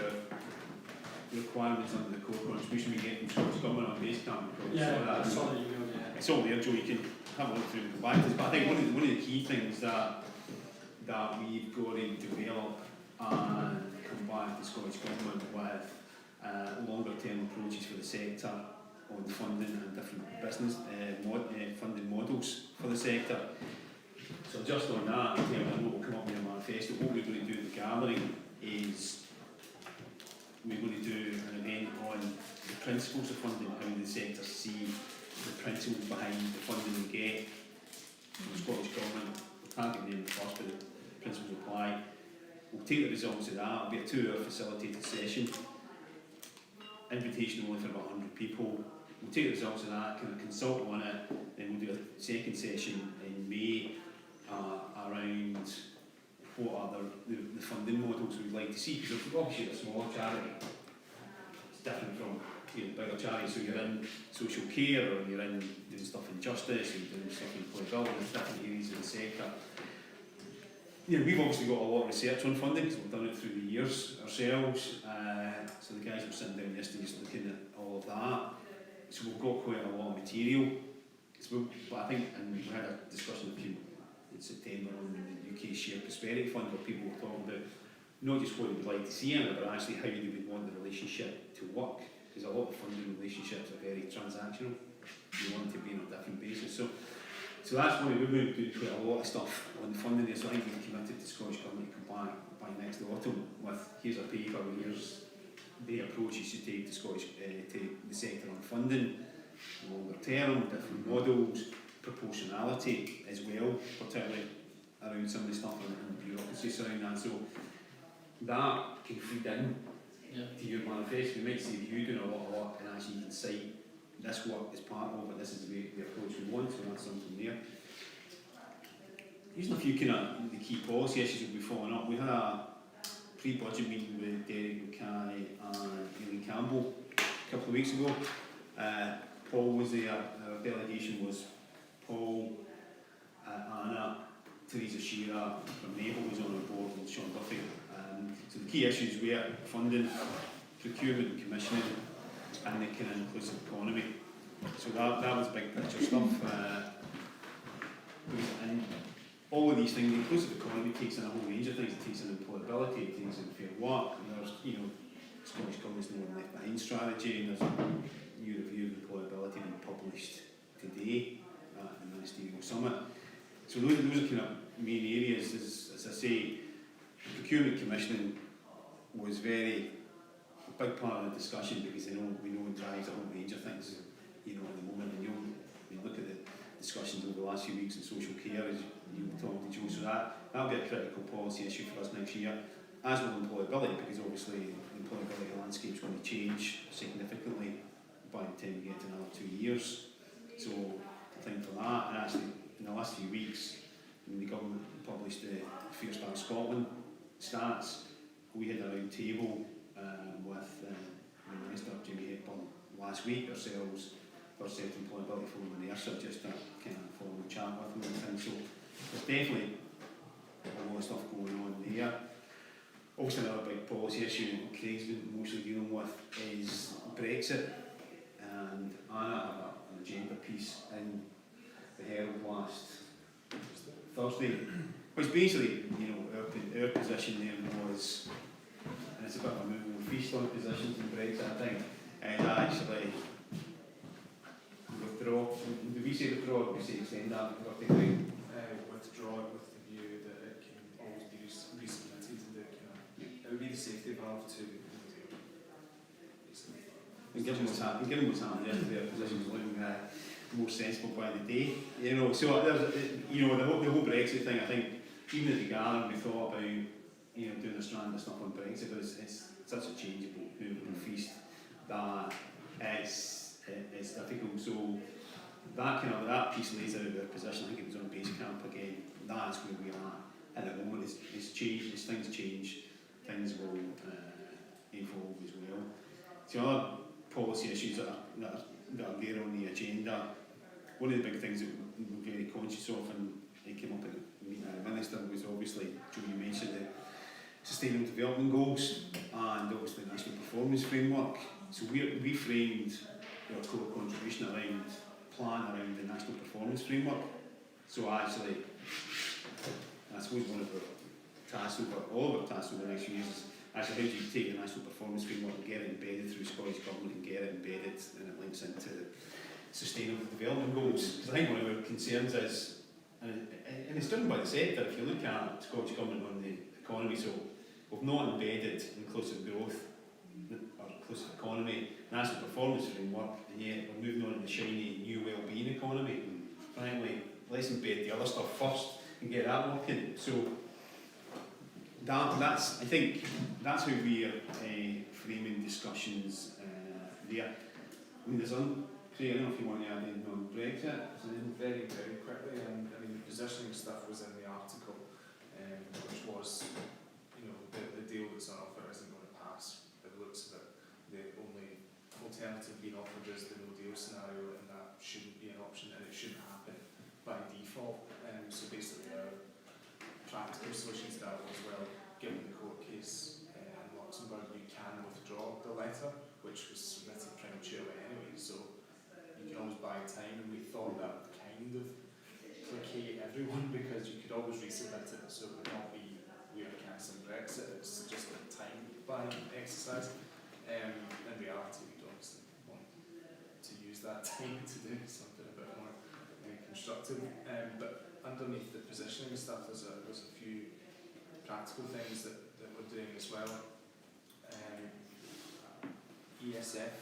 S4: requirements under the core contribution we get from Scottish Government on base camp.
S1: Yeah,
S4: so
S1: I saw the email, yeah.
S4: it's all there, Joe, you can have a look through and come back to this. But I think one of the key things that we've got to develop and come back to Scottish Government with longer term approaches for the sector on funding and different business funding models for the sector. So just on that, you know, what will come up in the manifesto, what we're going to do at the gathering is we're going to do an event on the principles of funding, how the sector see the principles behind the funding we get from the Scottish Government. We can't get named first, but the principles apply. We'll take the results of that. It'll be a 2-hour facilitated session. Invitation only for about 100 people. We'll take the results of that, kind of consult on it, then we'll do a second session in May around what are the funding models we'd like to see. Because obviously a smaller charity, it's different from the bigger charities. So you're in social care, or you're in doing stuff in justice, or you're doing stuff in employability, there's different areas of the sector. Yeah, we've obviously got a lot of research on funding because we've done it through the years ourselves. So the guys were sitting down yesterday just looking at all of that. So we've got quite a lot of material. But I think, and we had a discussion with you in September on the UK Shared Prosperity Fund, where people were talking about not just what they would like to see in it, but actually how they would want the relationship to work. Because a lot of funding relationships are very transactional. You want to be on a different basis. So that's why we're going to do quite a lot of stuff on the funding there. So I think we're committed to Scottish Government to come back by next autumn with here's a paper, here's the approaches you take to to the sector on funding, longer term, different models, proportionality as well, particularly around some of the stuff and bureaucracy surrounding that. So that can feed in to your manifesto. You might see you doing a lot of work, and actually you can cite this work is part of it, this is the approach we want, so that's something there. Using a few kind of the key policy issues that we'll be following up. We had a pre-budget meeting with Derek Mackay and Aileen Campbell a couple of weeks ago. Paul was there, our delegation was Paul, Anna, Teresa Shearer from Maple was on our board, and Sean Duffy. So the key issues were funding, procurement and commissioning, and the kind of inclusive economy. So that was big picture stuff. And all of these things, the inclusive economy takes in a whole range of things. It takes in employability, it takes in fair work, and there's, Scottish Government's no left behind strategy, and there's a new review of employability being published today at the Ministerial Summit. So those are kind of main areas is, as I say, procurement commissioning was a big part of the discussion, because we know it drives a whole range of things, at the moment, and you look at the discussions over the last few weeks in social care, as you were talking to Joe, so that'll be a critical policy issue for us next year, as will employability, because obviously the employability landscape is going to change significantly by the time we get to another 2 years. So I think for that, and actually in the last few weeks, when the government published the Fair Start Scotland stats, we had a round table with the Minister, Jimmy Hepburn, last week ourselves, for Self-Employability Forum and ERSA, just a kind of formal chat with them and things. So there's definitely a lot of stuff going on there. Also another big policy issue Craig's been mostly dealing with is Brexit, and Anna had an agenda piece in the Herald last Thursday, which basically, our position there was, and it's a bit of a movable feast on positions in Brexit, I think, and actually withdraw. Do we say withdraw, or do we say extend that?
S6: Withdraw it with the view that it can always be resubmitted, and it would be the safety valve to
S4: and given what's happened yesterday, our position's looking more sensible by the day. So there's, the whole Brexit thing, I think, even at the gathering we thought about, doing a strand of stuff on Brexit, but it's such a changeable feast that it's difficult. So that piece lays out our position. I think it was on base camp again. That's where we are at the moment. It's changed. As things change, things will evolve as well. So other policy issues that are there on the agenda. One of the big things that we're very conscious of, and it came up at the meeting with the Minister, was obviously, Joe, you mentioned the Sustainable Development Goals and obviously the National Performance Framework. So we framed our core contribution around the National Performance Framework. So actually, I suppose one of our tasks all of our tasks over the next few years is actually how do you take the National Performance Framework and get it embedded through Scottish Government and get it embedded and it links into the Sustainable Development Goals. Because I think one of our concerns is, and it's done by the sector, if you look at Scottish Government on the economy, so we've not embedded inclusive growth or inclusive economy, National Performance Framework, and yet we're moving on to the shiny new wellbeing economy. And frankly, let's embed the other stuff first and get that working. So I think that's how we are framing discussions there. I mean, Craig, I don't know if you want to add anything on Brexit.
S6: Very, very quickly, the positioning stuff was in the article, which was, the deal that's on offer isn't going to pass. By the looks of it, the only alternative being offered is the no deal scenario, and that shouldn't be an option, and it shouldn't happen by default. So basically, our practical solution to that was, well, given the court case in Luxembourg, you can withdraw the letter, which was submitted prematurely anyway, so you can always buy time, and we thought that would kind of placate everyone, because you could always resubmit it, so it would not be we are cancelling Brexit, it's just a time buying exercise. In reality, we'd obviously want to use that time to do something a bit more constructive. But underneath the positioning stuff, there's a few practical things that we're doing as well. ESF,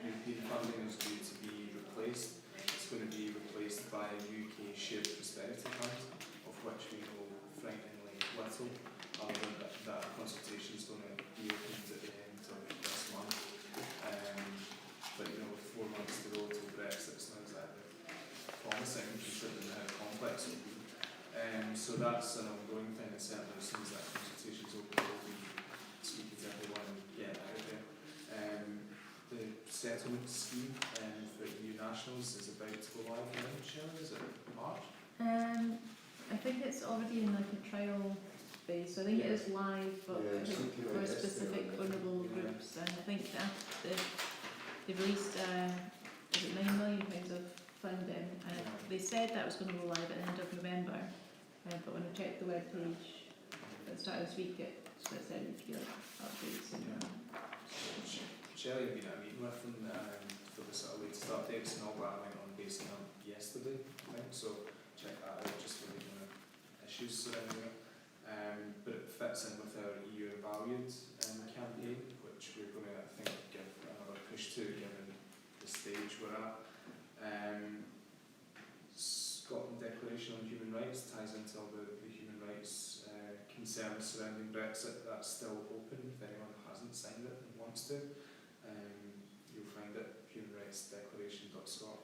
S6: European funding, is due to be replaced. It's going to be replaced by a UK shared prosperity fund, of which we know frighteningly little, other than that consultation is going to be opened at the end of this month. But with 4 months to go till Brexit, it's not exactly promising, considering how complex it will be. So that's an ongoing thing, and certainly as soon as that consultation is open, we'll be speaking to everyone and getting it out there. The settlement scheme for EU nationals is about to go live now, Shelley, is it March?
S9: I think it's already in like a trial phase, so I think it is live, but I think for specific vulnerable groups, and I think that they've released is it £9 million of funding, and they said that was going to go live at the end of November, but when I checked the web page at the start of this week, it said it would be like updates and
S6: Shelley had been at a meeting with them for the sort of latest updates, and all that went on Basecamp yesterday, I think, so check that out just for the issues surrounding it. But it fits in with our EU Valued campaign, which we're going to, I think, give another push to, given the stage we're at. Scotland Declaration on Human Rights ties into all the human rights concerns surrounding Brexit. That's still open if anyone hasn't signed it and wants to. You'll find it humanrightsdeclaration.scot.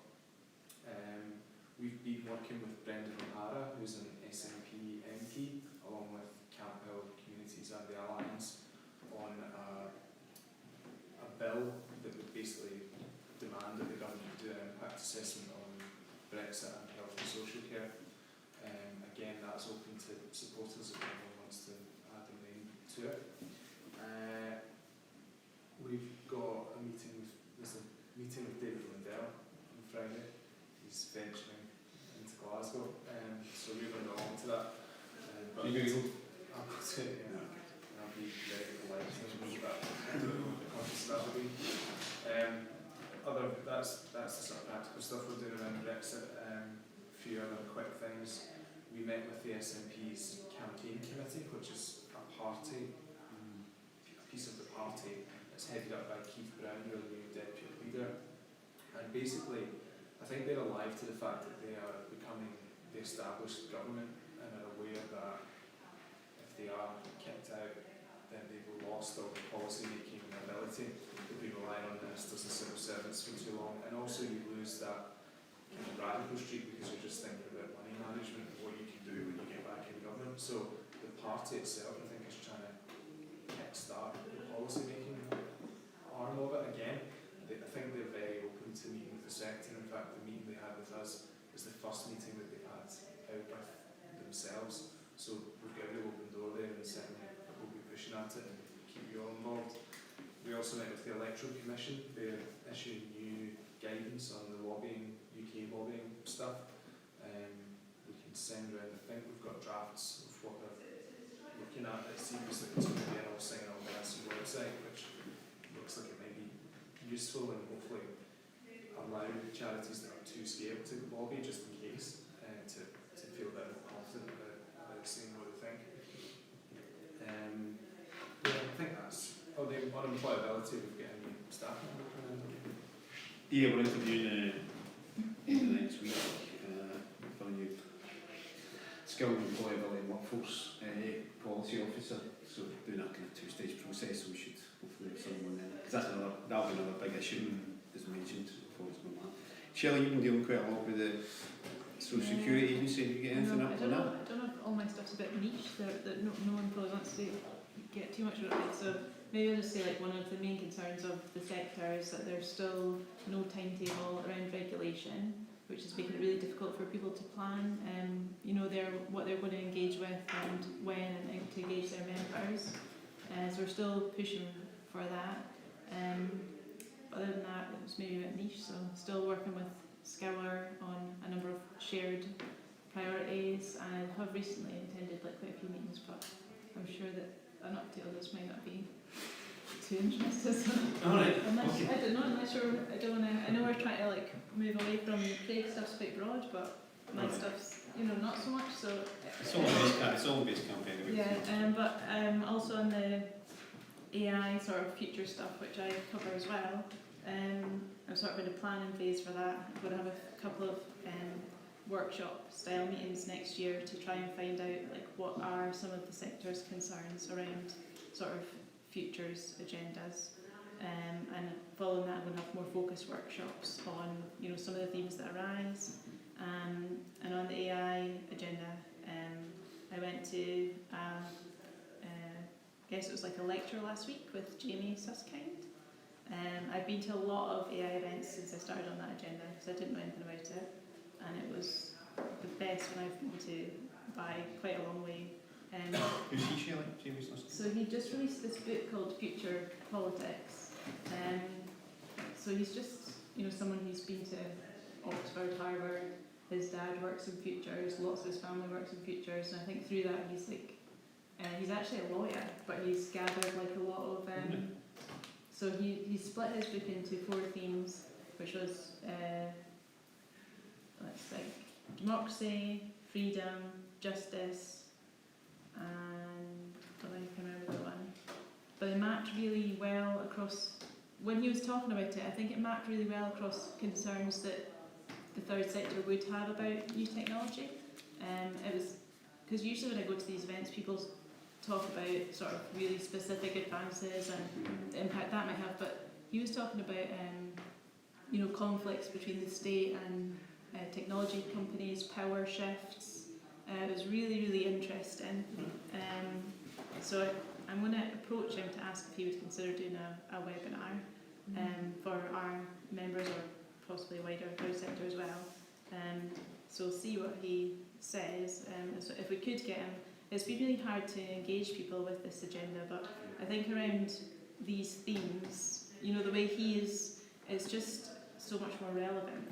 S6: We've been working with Brendan O'Hara, who's an SNP MP, along with Campbell Communities and the Alliance, on a bill that would basically demand that the government do an impact assessment on Brexit and health and social care. Again, that's open to supporters if anyone wants to add their name to it. We've got a meeting with David Lindell on Friday. He's venturing into Glasgow, so we're going to go on to that. But
S4: You're going to go?
S6: I'll go to it, yeah. I'll be very polite to me, but I don't know what the conscious that will be. That's the sort of practical stuff we're doing around Brexit. A few other quick things. We met with the SNP's campaign committee, which is a party, a piece of the party that's headed up by Keith Brown, who the new deputy leader. And basically, I think they're alive to the fact that they are becoming the established government and are aware that if they are kicked out, then they've lost all the policy making ability. They've been relying on ministers and civil servants for too long, and also you lose that kind of radical streak because you're just thinking about money management and what you can do when you get back in government. So the party itself, I think, is trying to kickstart the policy making arm of it again. I think they're very open to meeting with the sector. In fact, the meeting they had with us is the first meeting that they've had out with themselves. So we've got a real open door there, and certainly we'll be pushing at it and keep you all involved. We also met with the Electoral Commission. They're issuing new guidance on the lobbying, UK lobbying stuff. We can send around, I think we've got drafts of what they're looking at. It seems like it's going to be an all-sign on the website, which looks like it may be useful and hopefully allow charities that are too scared to lobby, just in case, to feel a bit more confident about saying what they think. Yeah, I think that's. Oh, the unemployability, we've got any staff member coming in.
S4: Yeah, we're interviewing in the next week for a new skilled employability and workforce policy officer. So doing that kind of two-stage process, so we should hopefully have someone in. Because that'll be another big issue, as mentioned before it's going on. Shelley, you've been dealing quite a lot with the Social Security Agency. Have you get anything up on that?
S9: I don't know if all my stuff's a bit niche, that no one probably wants to get too much about it. So maybe I'll just say, like, one of the main concerns of the sector is that there's still no timetable around regulation, which is making it really difficult for people to plan, what they're going to engage with and when and to engage their members. So we're still pushing for that. Other than that, it was maybe a bit niche, so still working with Scour on a number of shared priorities, and have recently attended quite a few meetings, but I'm sure that an update on this might not be too interesting. So
S4: Alright,
S9: I don't know, I know we're trying to move away from Craig's stuff's quite broad, but my stuff's not so much. So
S4: it's all based campaign.
S9: yeah, but also on the AI sort of future stuff, which I cover as well. I'm sort of in a planning phase for that. I'm going to have a couple of workshop style meetings next year to try and find out what are some of the sector's concerns around sort of futures agendas, and following that I'm going to have more focused workshops on some of the themes that arise, and on the AI agenda I went to I guess it was a lecture last week with Jamie Suskind. I've been to a lot of AI events since I started on that agenda because I didn't know anything about it, and it was the best one I've been to by quite a long way.
S4: Who's he, Shelley? Jamie Suskind?
S9: So he just released this book called Future Politics. So he's just someone who's been to Oxford, Harvard. His dad works in futures, lots of his family works in futures, and I think through that he's actually a lawyer, but he's gathered a lot of so he split his book into 4 themes, which was democracy, freedom, justice, and I don't know if you can remember the one, but it mapped really well across, when he was talking about it, I think it mapped really well across concerns that the third sector would have about new technology. It was, because usually when I go to these events, people talk about sort of really specific advances and the impact that might have, but he was talking about you know, conflicts between the state and technology companies, power shifts. It was really, really interesting. So I'm going to approach him to ask if he would consider doing a webinar for our members or possibly wider third sector as well. So we'll see what he says. So if we could get him, it's been really hard to engage people with this agenda, but I think around these themes, you know, the way he is, it's just so much more relevant.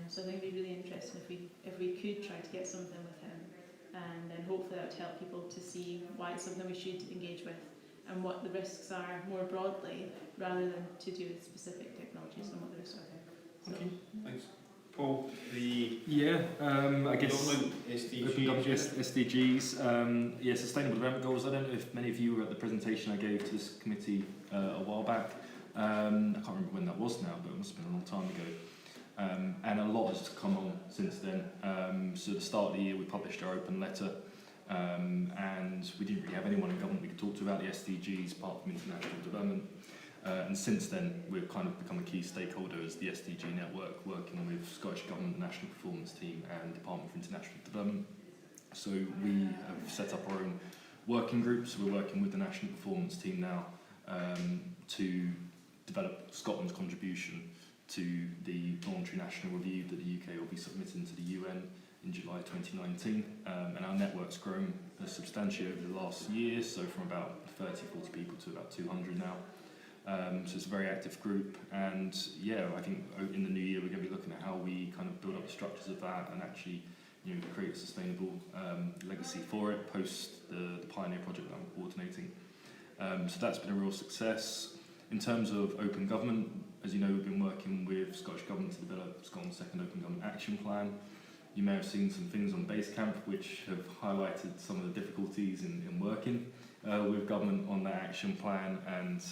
S9: So I think it'd be really interesting if we could try to get something with him, and then hopefully that would help people to see why it's something we should engage with and what the risks are more broadly, rather than to do with specific technologies and what the risks are. So,
S4: Okay, thanks. Paul, the
S11: I guess
S4: government
S11: Open Government SDGs, Sustainable Development Goals. I don't know if many of you were at the presentation I gave to this committee a while back. I can't remember when that was now, but it must have been a long time ago. And a lot has come on since then. So at the start of the year we published our open letter, and we didn't really have anyone in government we could talk to about the SDGs apart from international development. And since then, we've kind of become a key stakeholder as the SDG network, working with Scottish Government, the National Performance Team and Department for International Development. So we have set up our own working groups. We're working with the National Performance Team now to develop Scotland's contribution to the voluntary national review that the UK will be submitting to the UN in July 2019. And our network's grown substantially over the last year, so from about 30, 40 people to about 200 now. So it's a very active group, and I think in the new year we're going to be looking at how we kind of build up the structures of that and actually, you know, create a sustainable legacy for it post the Pioneer project that I'm coordinating. So that's been a real success. In terms of open government, as you know, we've been working with Scottish Government to develop Scotland's second Open Government Action Plan. You may have seen some things on Basecamp which have highlighted some of the difficulties in working with government on that action plan, and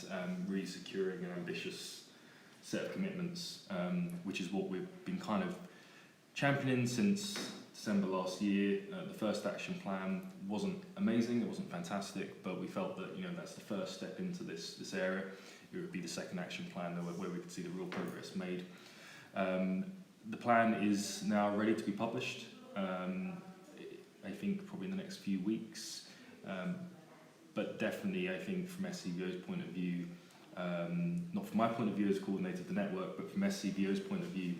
S11: really securing an ambitious set of commitments, which is what we've been kind of championing since December last year. The first action plan wasn't amazing, it wasn't fantastic, but we felt that, you know, that's the first step into this area. It would be the second action plan where we could see the real progress made. The plan is now ready to be published, I think probably in the next few weeks. But definitely, I think from SCVO's point of view, not from my point of view as coordinator of the network, but from SCVO's point of view,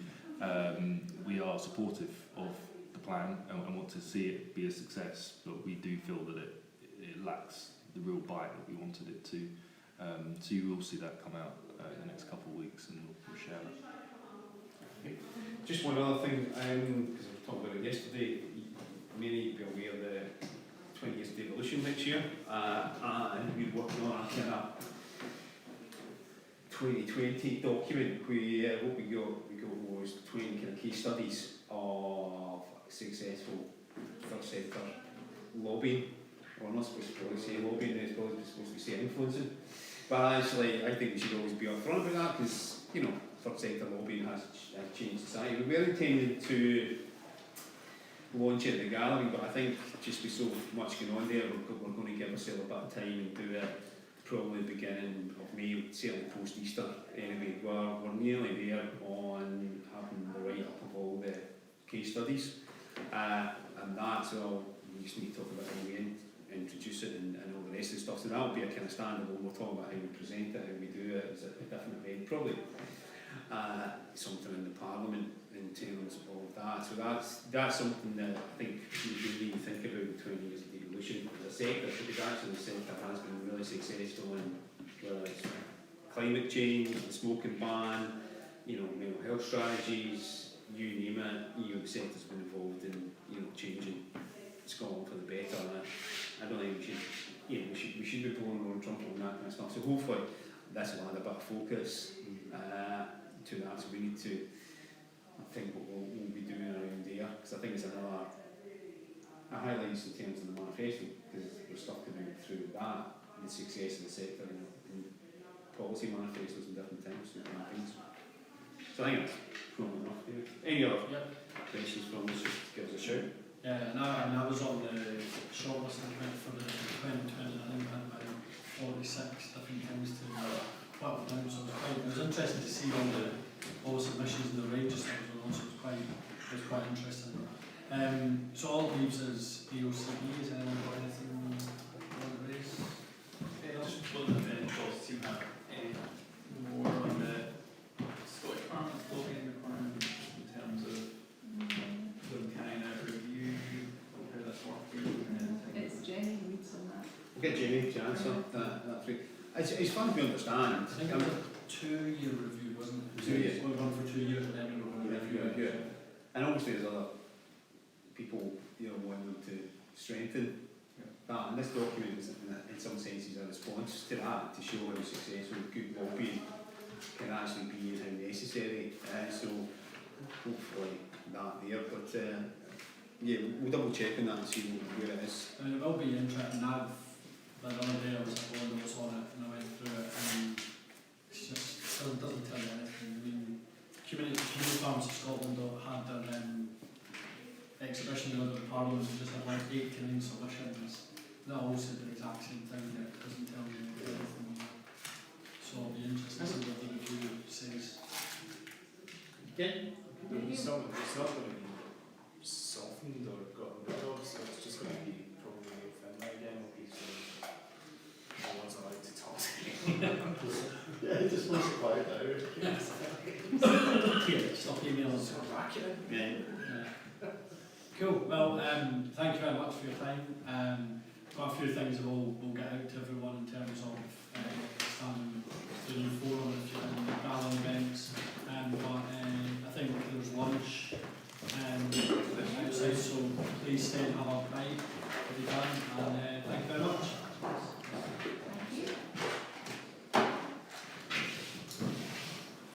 S11: we are supportive of the plan and want to see it be a success, but we do feel that it lacks the real bite that we wanted it to. So you will see that come out in the next couple of weeks, and we'll share that.
S4: just one other thing, because I was talking about it yesterday, many will be aware of the 20th devolution next year, and we're working on a kind of 2020 document where what we got was 20 kind of case studies of successful third sector lobbying. Well, I'm not supposed to probably say lobbying, it's probably supposed to be say influencing. But actually, I think we should always be upfront about that, because, you know, third sector lobbying has changed society. We were intending to launch it at the gallery, but I think just with so much going on there, we're going to give ourselves a bit of time and do it probably beginning of May, certainly post-Easter. Anyway, we're nearly there on having the write-up of all the case studies, and that's all. We just need to talk about how we introduce it and all the rest of the stuff. So that'll be a kind of standalone. We'll talk about how we present it, how we do it as a different event, probably something in the Parliament in terms of that. So that's something that I think we really think about in 20 years of devolution as a sector, because actually the sector has been really successful in whether it's climate change, the smoking ban, you know, mental health strategies, you name it. The sector's been involved in, you know, changing Scotland for the better. And I don't think we should be blowing our own trumpet on that kind of stuff. So hopefully this will add a bit of focus to that. So we need to think what we'll be doing around there, because I think it's another highlights in terms of the manifesto, because there's stuff coming through that, and the success of the sector and policy manifestos and different things and different things. So I think that's probably enough there. Any other questions from us, just give us a shout.
S1: Yeah, and I was on the shortlist for the 2020, I think I had about 46 different things to put down, so it was interesting to see all the submissions and the range of stuff as well, so it was quite interesting. So all it leaves is AOCB. Has anyone got anything you want to raise?
S7: I was just wondering if any thoughts you have any more on the Scottish Parliament's lobbying requirement in terms of them carrying out a review of how that's working and
S9: It's Jenny who leads on that.
S4: We'll get Jamie to answer that through. It's fun to understand.
S1: I think it was a 2-year review, wasn't it?
S4: 2 years.
S1: We were on for 2 years and then we were going to review it.
S4: And obviously there's other people, wanting to strengthen that, and this document is in some senses a response to that, to show how successful good lobbying can actually be and how necessary. So hopefully that there, but we'll double check on that and see where it is.
S1: I mean, it will be interesting. The other day I was at one that was on it and I went through it and it's just doesn't tell you anything. I mean, Community Farms of Scotland had their exhibition the other Parliament and just had like 8 to 9 submissions. They all said the exact same thing, that it doesn't tell you anything more. So it'll be interesting to see what the review says.
S6: It's not going to be softened or gotten rid of, so it's just going to be probably made thinner again. It'll be sort of no one's allowed to talk to me.
S2: Yeah, it just wants to quiet down.
S1: Here, stop emailing.
S6: So accurate.
S4: Yeah.
S1: Cool. Well, thank you very much for your time. Got a few things that we'll get out to everyone in terms of the new forum if you're in the gathering events. But I think there's lunch outside, so please stay and have a bite.